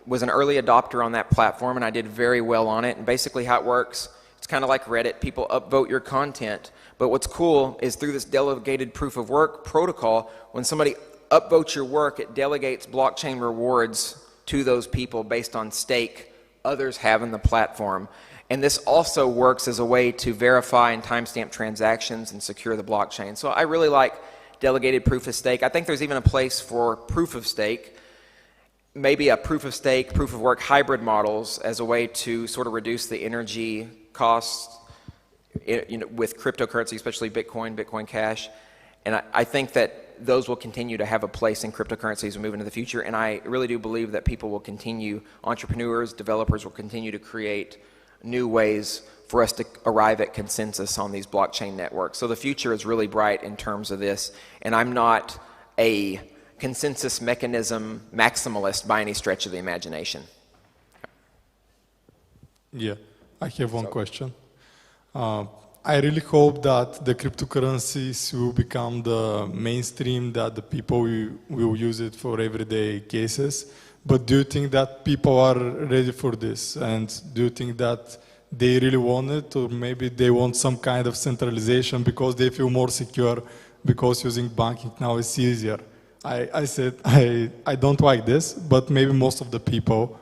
was an early adopter on that platform, and I did very well on it. And basically how it works, it's kind of like Reddit. People upvote your content. But what's cool is through this delegated proof of work protocol, when somebody upvotes your work, it delegates blockchain rewards to those people based on stake others have in the platform. And this also works as a way to verify and timestamp transactions and secure the blockchain. So I really like delegated proof of stake. I think there's even a place for proof of stake, maybe a proof of stake, proof of work hybrid models as a way to sort of reduce the energy costs with cryptocurrency, especially Bitcoin, Bitcoin Cash. And I think that those will continue to have a place in cryptocurrencies as we move into the future. And I really do believe that people will continue, entrepreneurs, developers will continue to create new ways for us to arrive at consensus on these blockchain networks. So the future is really bright in terms of this. And I'm not a consensus mechanism maximalist by any stretch of the imagination. Yeah, I have one question. I really hope that the cryptocurrencies will become the mainstream, that the people will use it for everyday cases. But do you think that people are ready for this? And do you think that they really want it, or maybe they want some kind of centralization because they feel more secure because using banking now is easier? I said I don't like this, but maybe most of the people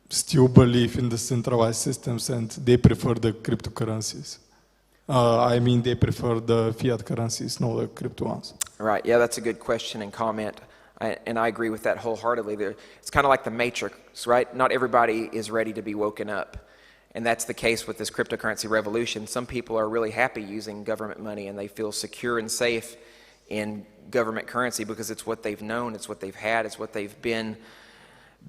still believe in the centralized systems and they prefer the cryptocurrencies. I mean, they prefer the fiat currencies, not the crypto ones. Right, yeah, that's a good question and comment. And I agree with that wholeheartedly. It's kind of like the Matrix, right? Not everybody is ready to be woken up. And that's the case with this cryptocurrency revolution. Some people are really happy using government money and they feel secure and safe in government currency because it's what they've known, it's what they've had, it's what they've been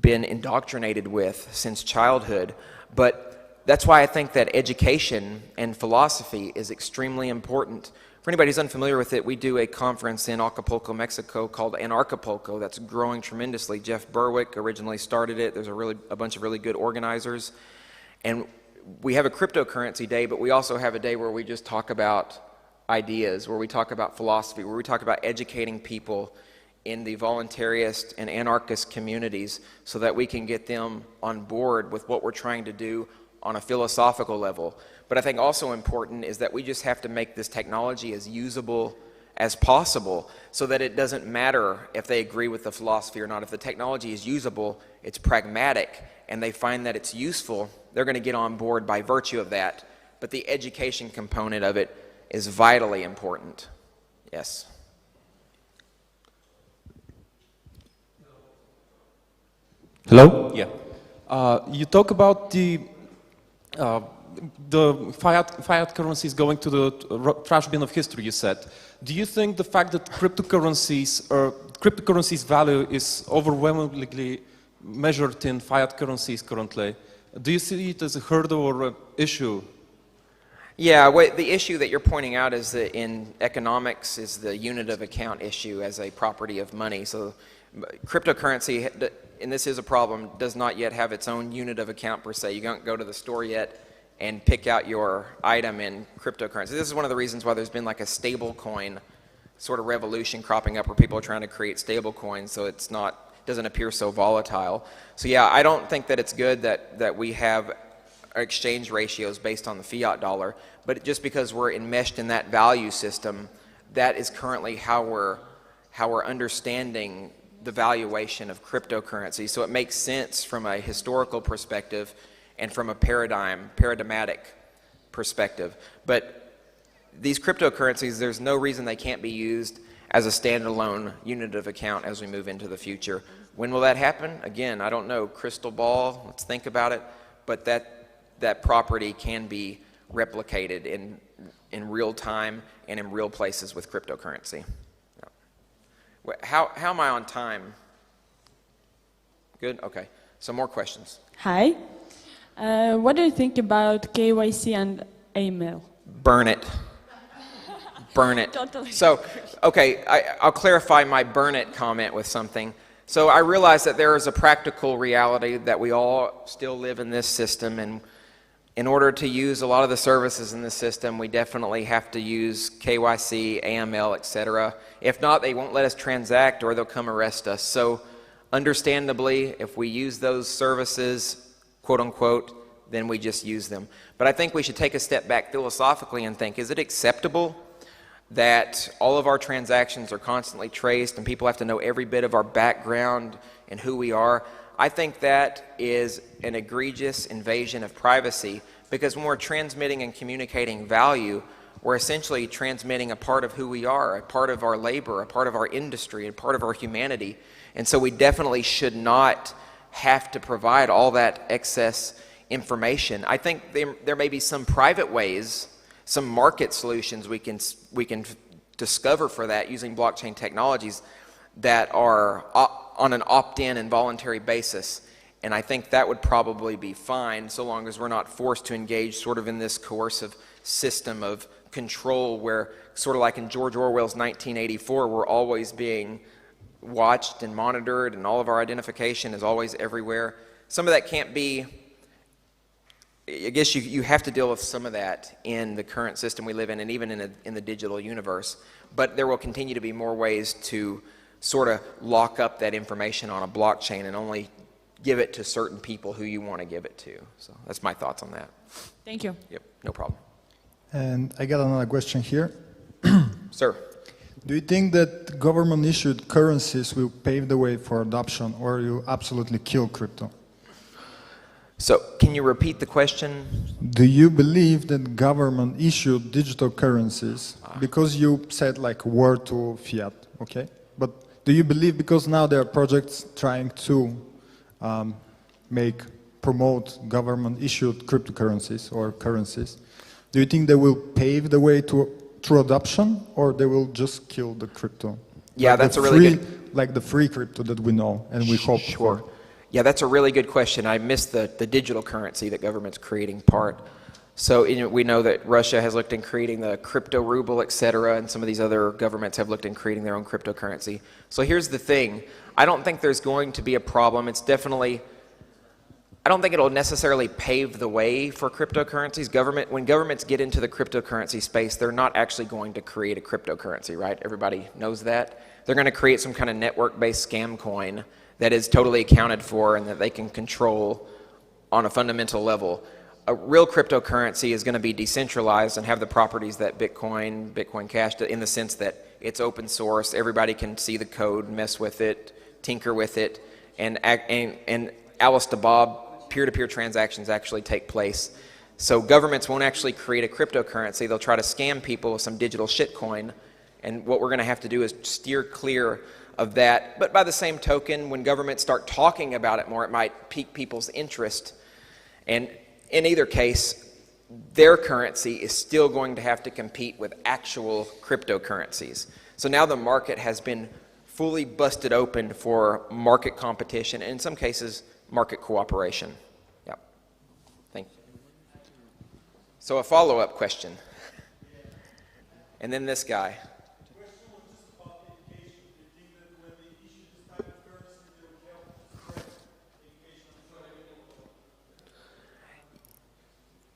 indoctrinated with since childhood. But that's why I think that education and philosophy is extremely important. For anybody who's unfamiliar with it, we do a conference in Acapulco, Mexico called Anarchapulco that's growing tremendously. Jeff Berwick originally started it. There's a bunch of really good organizers. And we have a cryptocurrency day, but we also have a day where we just talk about ideas, where we talk about philosophy, where we talk about educating people in the voluntarist and anarchist communities so that we can get them on board with what we're trying to do on a philosophical level. But I think also important is that we just have to make this technology as usable as possible so that it doesn't matter if they agree with the philosophy or not. If the technology is usable, it's pragmatic, and they find that it's useful, they're going to get on board by virtue of that. But the education component of it is vitally important. Yes. Hello? Yeah. You talk about the fiat currencies going to the trash bin of history, you said. Do you think the fact that cryptocurrencies value is overwhelmingly measured in fiat currencies currently, do you see it as a hurdle or an issue? Yeah, the issue that you're pointing out is that in economics is the unit of account issue as a property of money. So cryptocurrency, and this is a problem, does not yet have its own unit of account per se. You don't go to the store yet and pick out your item in cryptocurrency. This is one of the reasons why there's been like a stable coin sort of revolution cropping up where people are trying to create stable coins so it's doesn't appear so volatile. So yeah, I don't think that it's good that we have exchange ratios based on the fiat dollar, but just because we're enmeshed in that value system, that is currently how we're understanding the valuation of cryptocurrency. So it makes sense from a historical perspective and from a paradigmatic perspective. But these cryptocurrencies, there's no reason they can't be used as a standalone unit of account as we move into the future. When will that happen? Again, I don't know. Crystal ball, let's think about it. But that property can be replicated in real time and in real places with cryptocurrency. How am I on time? Good? Okay. Some more questions. Hi. What do you think about KYC and AML? Burn it. Burn it. Totally. So, okay, I'll clarify my burn it comment with something. So I realize that there is a practical reality that we all still live in this system, and in order to use a lot of the services in the system, we definitely have to use KYC, AML, etc. If not, they won't let us transact or they'll come arrest us. So understandably, if we use those services, quote unquote, then we just use them. But I think we should take a step back philosophically and think, is it acceptable that all of our transactions are constantly traced and people have to know every bit of our background and who we are? I think that is an egregious invasion of privacy, because when we're transmitting and communicating value, we're essentially transmitting a part of who we are, a part of our labor, a part of our industry, a part of our humanity. And so we definitely should not have to provide all that excess information. I think there may be some private ways, some market solutions we can discover for that using blockchain technologies that are on an opt-in and voluntary basis. And I think that would probably be fine so long as we're not forced to engage sort of in this coercive system of control where, sort of like in George Orwell's 1984, we're always being watched and monitored and all of our identification is always everywhere. Some of that can't be I guess you have to deal with some of that in the current system we live in, and even in the digital universe. But there will continue to be more ways to sort of lock up that information on a blockchain and only give it to certain people who you want to give it to. So that's my thoughts on that. Thank you. Yep, no problem. And I got another question here. Sir. Do you think that government-issued currencies will pave the way for adoption, or will absolutely kill crypto? So can you repeat the question? Do you believe that government-issued digital currencies, because you said like war to fiat, okay? But do you believe, because now there are projects trying to promote government-issued cryptocurrencies or currencies, do you think they will pave the way to true adoption, or they will just kill the crypto? Yeah, like that's a really good... Like the free crypto that we know and we hope Sure. for. Yeah, that's a really good question. I missed the digital currency that government's creating part. So we know that Russia has looked in creating the crypto ruble, et cetera, and some of these other governments have looked in creating their own cryptocurrency. So here's the thing. I don't think there's going to be a problem. It's definitely... I don't think it'll necessarily pave the way for cryptocurrencies. When governments get into the cryptocurrency space, they're not actually going to create a cryptocurrency, right? Everybody knows that. They're going to create some kind of network-based scam coin that is totally accounted for and that they can control on a fundamental level. A real cryptocurrency is going to be decentralized and have the properties that Bitcoin Cash, in the sense that it's open source, everybody can see the code, mess with it, tinker with it, and Alice to Bob, peer-to-peer transactions actually take place. So governments won't actually create a cryptocurrency. They'll try to scam people with some digital shitcoin, and what we're going to have to do is steer clear of that. But by the same token, when governments start talking about it more, it might pique people's interest. And in either case, their currency is still going to have to compete with actual cryptocurrencies. So now the market has been fully busted open for market competition, and in some cases, market cooperation. Yep. Thank you. So a follow-up question. And then this guy.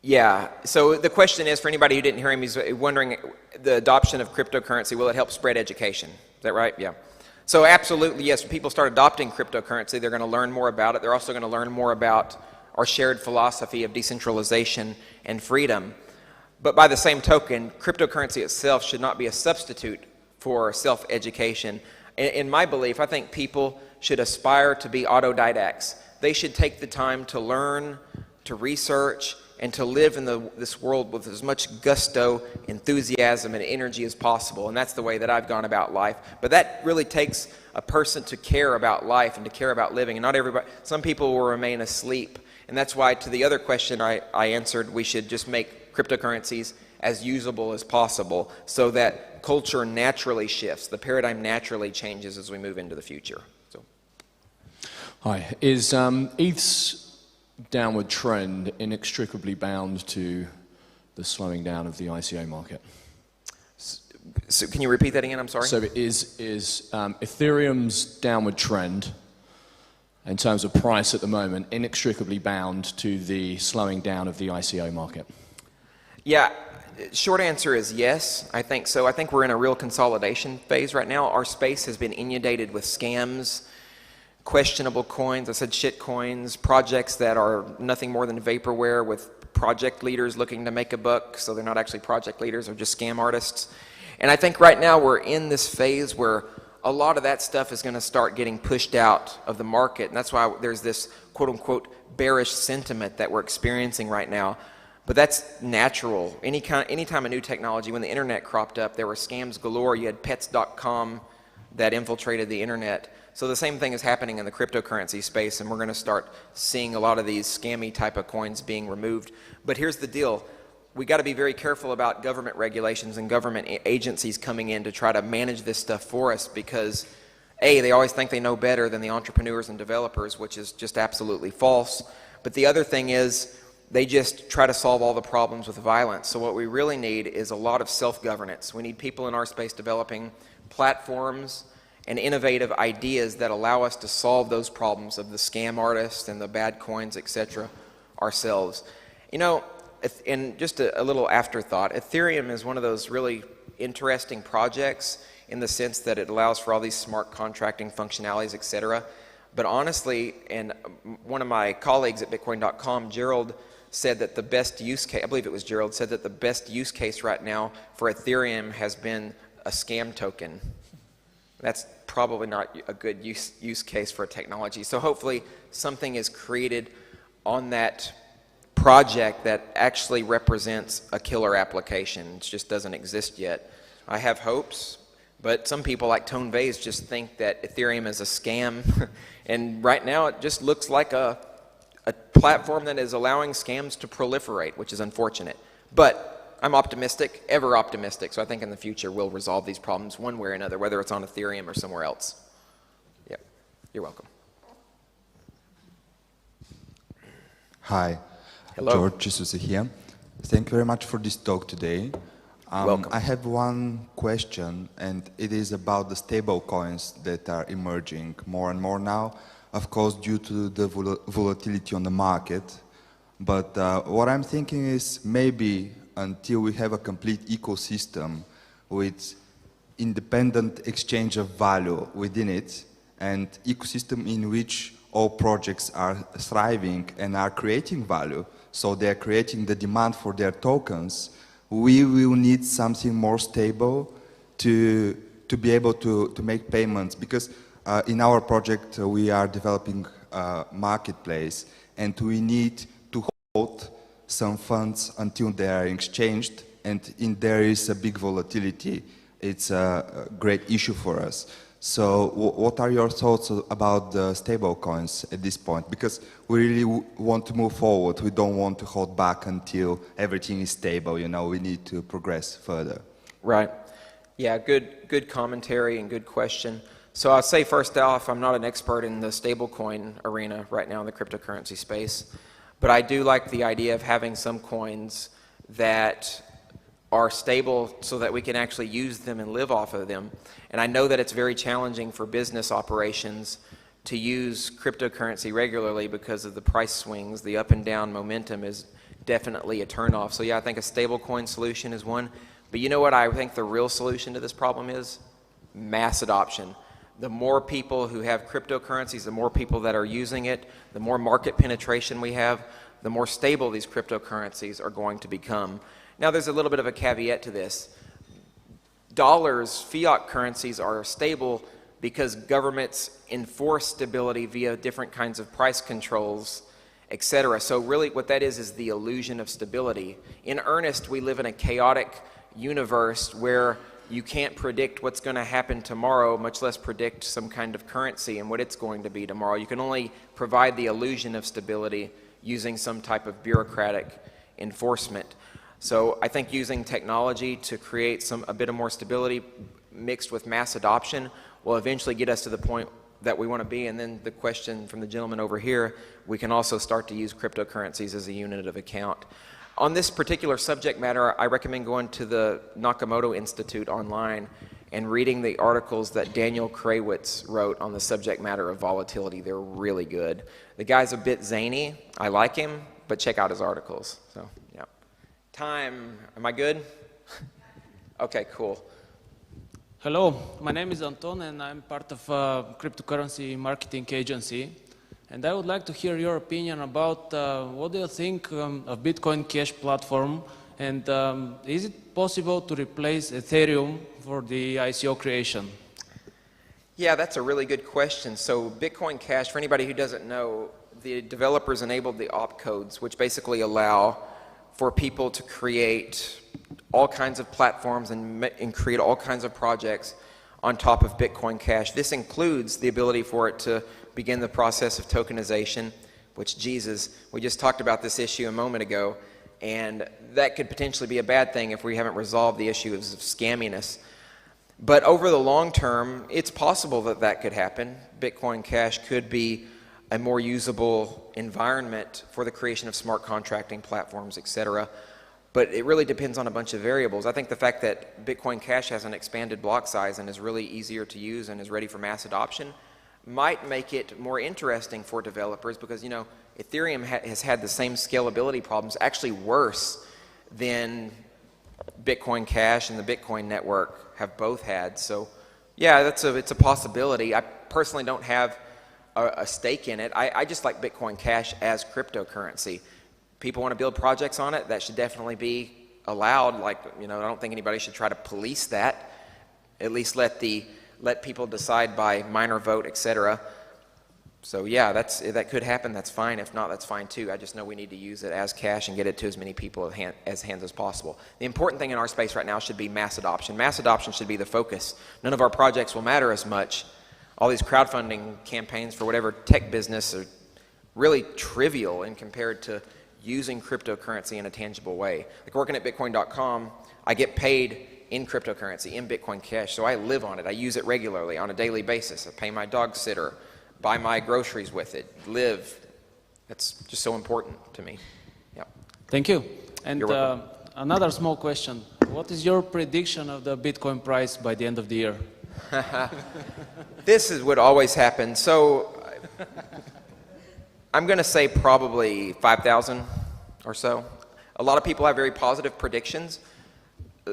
Yeah, so the question is, for anybody who didn't hear him, he's wondering, the adoption of cryptocurrency, will it help spread education? Is that right? Yeah. So absolutely, yes, when people start adopting cryptocurrency, they're going to learn more about it. They're also going to learn more about our shared philosophy of decentralization and freedom. But by the same token, cryptocurrency itself should not be a substitute for self-education. In my belief, I think people should aspire to be autodidacts. They should take the time to learn, to research, and to live in this world with as much gusto, enthusiasm, and energy as possible. And that's the way that I've gone about life. But that really takes a person to care about life and to care about living. And not everybody, some people will remain asleep. And that's why, to the other question I answered, we should just make cryptocurrencies as usable as possible so that culture naturally shifts. The paradigm naturally changes as we move into the future. So. Hi. Is ETH's downward trend inextricably bound to the slowing down of the ICO market? So can you repeat that again? I'm sorry. So is Ethereum's downward trend in terms of price at the moment inextricably bound to the slowing down of the ICO market? Yeah, short answer is yes, I think so. I think we're in a real consolidation phase right now. Our space has been inundated with scams, questionable coins, I said shit coins, projects that are nothing more than vaporware with project leaders looking to make a buck, so they're not actually project leaders, they're just scam artists. And I think right now we're in this phase where a lot of that stuff is going to start getting pushed out of the market, and that's why there's this quote-unquote bearish sentiment that we're experiencing right now. But that's natural. Anytime a new technology, when the internet cropped up, there were scams galore. You had pets.com that infiltrated the internet. So the same thing is happening in the cryptocurrency space, and we're going to start seeing a lot of these scammy type of coins being removed. But here's the deal. We got to be very careful about government regulations and government agencies coming in to try to manage this stuff for us because, A, they always think they know better than the entrepreneurs and developers, which is just absolutely false. But the other thing is they just try to solve all the problems with violence. So what we really need is a lot of self-governance. We need people in our space developing platforms and innovative ideas that allow us to solve those problems of the scam artists and the bad coins, etc., ourselves. You know, and just a little afterthought, Ethereum is one of those really interesting projects in the sense that it allows for all these smart contracting functionalities, et cetera. But honestly, and one of my colleagues at Bitcoin.com, Gerald, said that the best use case, I believe it was Gerald, said that the best use case right now for Ethereum has been a scam token. That's probably not a good use case for a technology. So hopefully something is created on that project that actually represents a killer application. It just doesn't exist yet. I have hopes, but some people like Tone Vase just think that Ethereum is a scam. And right now it just looks like a platform that is allowing scams to proliferate, which is unfortunate. But I'm optimistic, ever optimistic, so I think in the future we'll resolve these problems one way or another, whether it's on Ethereum or somewhere else. Yeah, you're welcome. Hi. Hello. George Jesus here. Thank you very much for this talk today. Welcome. I have one question, and it is about the stable coins that are emerging more and more now, of course, due to the volatility on the market. But what I'm thinking is maybe until we have a complete ecosystem with independent exchange of value within it, and ecosystem in which all projects are thriving and are creating value, so they're creating the demand for their tokens, we will need something more stable to be able to make payments. Because in our project, we are developing a marketplace, and we need to hold some funds until they are exchanged, and there is a big volatility. It's a great issue for us. So what are your thoughts about the stable coins at this point? Because we really want to move forward. We don't want to hold back until everything is stable. You know, we need to progress further. Right. Yeah, good commentary and good question. So I'll say first off, I'm not an expert in the stablecoin arena right now in the cryptocurrency space, but I do like the idea of having some coins that are stable so that we can actually use them and live off of them. And I know that it's very challenging for business operations to use cryptocurrency regularly because of the price swings. The up and down momentum is definitely a turnoff. So yeah, I think a stablecoin solution is one. But you know what I think the real solution to this problem is? Mass adoption. The more people who have cryptocurrencies, the more people that are using it, the more market penetration we have, the more stable these cryptocurrencies are going to become. Now there's a little bit of a caveat to this. Dollars, fiat currencies are stable because governments enforce stability via different kinds of price controls, etc. So really what that is the illusion of stability. In earnest, we live in a chaotic universe where you can't predict what's going to happen tomorrow, much less predict some kind of currency and what it's going to be tomorrow. You can only provide the illusion of stability using some type of bureaucratic enforcement. So I think using technology to create a bit of more stability mixed with mass adoption will eventually get us to the point that we want to be. And then the question from the gentleman over here, we can also start to use cryptocurrencies as a unit of account. On this particular subject matter, I recommend going to the Nakamoto Institute online and reading the articles that Daniel Krawitz wrote on the subject matter of volatility. They're really good. The guy's a bit zany. I like him, but check out his articles. So, yeah. Time, am I good? Okay, cool. Hello, my name is Anton and I'm part of a cryptocurrency marketing agency. And I would like to hear your opinion about what do you think of Bitcoin Cash platform, and is it possible to replace Ethereum for the ICO creation? Yeah, that's a really good question. So Bitcoin Cash, for anybody who doesn't know, the developers enabled the opcodes, which basically allow for people to create all kinds of platforms and create all kinds of projects on top of Bitcoin Cash. This includes the ability for it to begin the process of tokenization, which we just talked about this issue a moment ago, and that could potentially be a bad thing if we haven't resolved the issue of scamminess. But over the long term, it's possible that that could happen. Bitcoin Cash could be a more usable environment for the creation of smart contracting platforms, etc. But it really depends on a bunch of variables. I think the fact that Bitcoin Cash has an expanded block size and is really easier to use and is ready for mass adoption, might make it more interesting for developers because, you know, Ethereum has had the same scalability problems, actually worse than Bitcoin Cash and the Bitcoin network have both had. So yeah, it's a possibility. I personally don't have a stake in it. I just like Bitcoin Cash as cryptocurrency. People want to build projects on it, that should definitely be allowed. Like, you know, I don't think anybody should try to police that. At least let people decide by minor vote, etc. So yeah, that could happen. That's fine. If not, that's fine too. I just know we need to use it as cash and get it to as many people as hands as possible. The important thing in our space right now should be mass adoption. Mass adoption should be the focus. None of our projects will matter as much. All these crowdfunding campaigns for whatever tech business are really trivial in compared to using cryptocurrency in a tangible way. Like working at Bitcoin.com, I get paid in cryptocurrency, in Bitcoin Cash, so I live on it. I use it regularly on a daily basis. I pay my dog sitter, buy my groceries with it, live. That's just so important to me. Yeah. Thank you. And another small question. What is your prediction of the Bitcoin price by the end of the year? This is what always happens. So I'm going to say probably 5,000 or so. A lot of people have very positive predictions.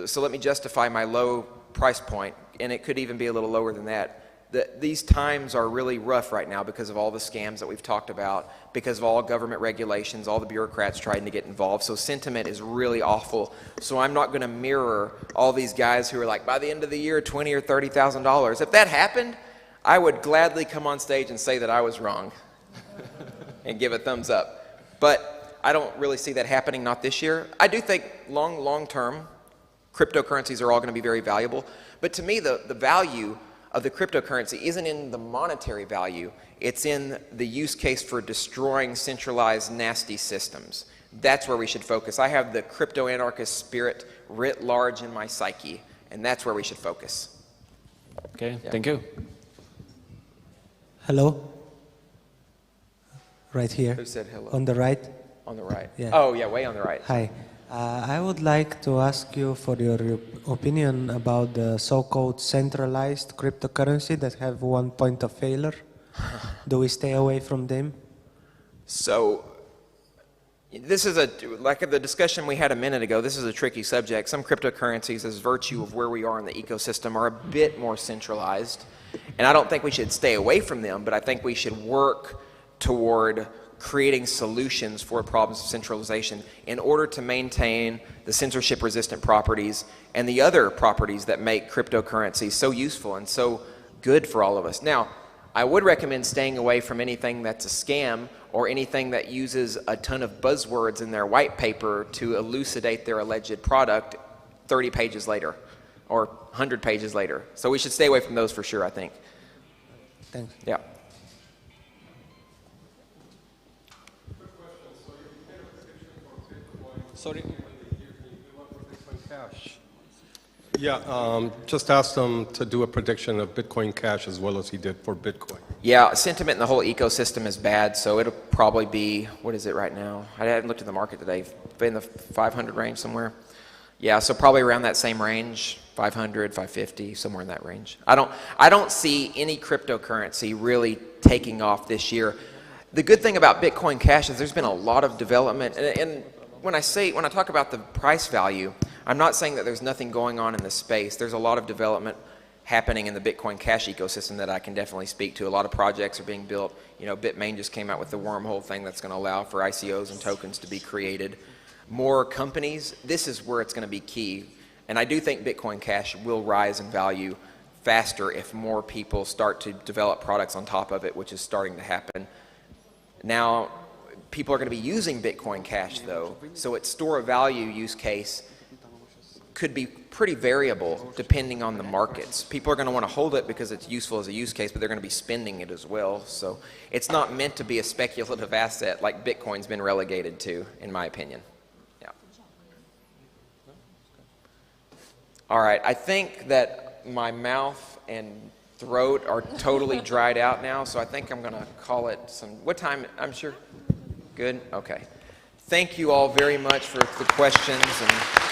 So let me justify my low price point, and it could even be a little lower than that. These times are really rough right now because of all the scams that we've talked about, because of all government regulations, all the bureaucrats trying to get involved. So sentiment is really awful. So I'm not going to mirror all these guys who are like, by the end of the year, $20,000 or $30,000. If that happened, I would gladly come on stage and say that I was wrong and give a thumbs up. But I don't really see that happening, not this year. I do think long term, cryptocurrencies are all going to be very valuable. But to me, the value of the cryptocurrency isn't in the monetary value. It's in the use case for destroying centralized, nasty systems. That's where we should focus. I have the crypto-anarchist spirit writ large in my psyche, and that's where we should focus. Okay, thank you. Hello? Right here. Who said hello? On the right? On the right. Yeah. Oh, yeah, way on the right. Hi. I would like to ask you for your opinion about the so-called centralized cryptocurrency that have one point of failure. Do we stay away from them? So this is like the discussion we had a minute ago, this is a tricky subject. Some cryptocurrencies, as virtue of where we are in the ecosystem, are a bit more centralized. And I don't think we should stay away from them, but I think we should work toward creating solutions for problems of centralization in order to maintain the censorship-resistant properties and the other properties that make cryptocurrency so useful and so good for all of us. Now, I would recommend staying away from anything that's a scam or anything that uses a ton of buzzwords in their white paper to elucidate their alleged product 30 pages later or 100 pages later. So we should stay away from those for sure, I think. Thanks. Yeah. Sorry. Yeah, just ask them to do a prediction of Bitcoin Cash as well as he did for Bitcoin. Yeah, sentiment in the whole ecosystem is bad, so it'll probably be, what is it right now? I haven't looked at the market today, in the 500 range somewhere. Yeah, so probably around that same range, 500, 550, somewhere in that range. I don't see any cryptocurrency really taking off this year. The good thing about Bitcoin Cash is there's been a lot of development, and when I talk about the price value, I'm not saying that there's nothing going on in the space. There's a lot of development happening in the Bitcoin Cash ecosystem that I can definitely speak to. A lot of projects are being built. You know, Bitmain just came out with the wormhole thing that's going to allow for ICOs and tokens to be created. More companies, this is where it's going to be key. And I do think Bitcoin Cash will rise in value faster if more people start to develop products on top of it, which is starting to happen. Now, people are going to be using Bitcoin Cash though, so its store of value use case could be pretty variable depending on the markets. People are going to want to hold it because it's useful as a use case, but they're going to be spending it as well. So it's not meant to be a speculative asset like Bitcoin's been relegated to, in my opinion. Yeah. All right, I think that my mouth and throat are totally dried out now, so I think I'm going to call it what time? I'm sure. Good? Okay. Thank you all very much for the questions. And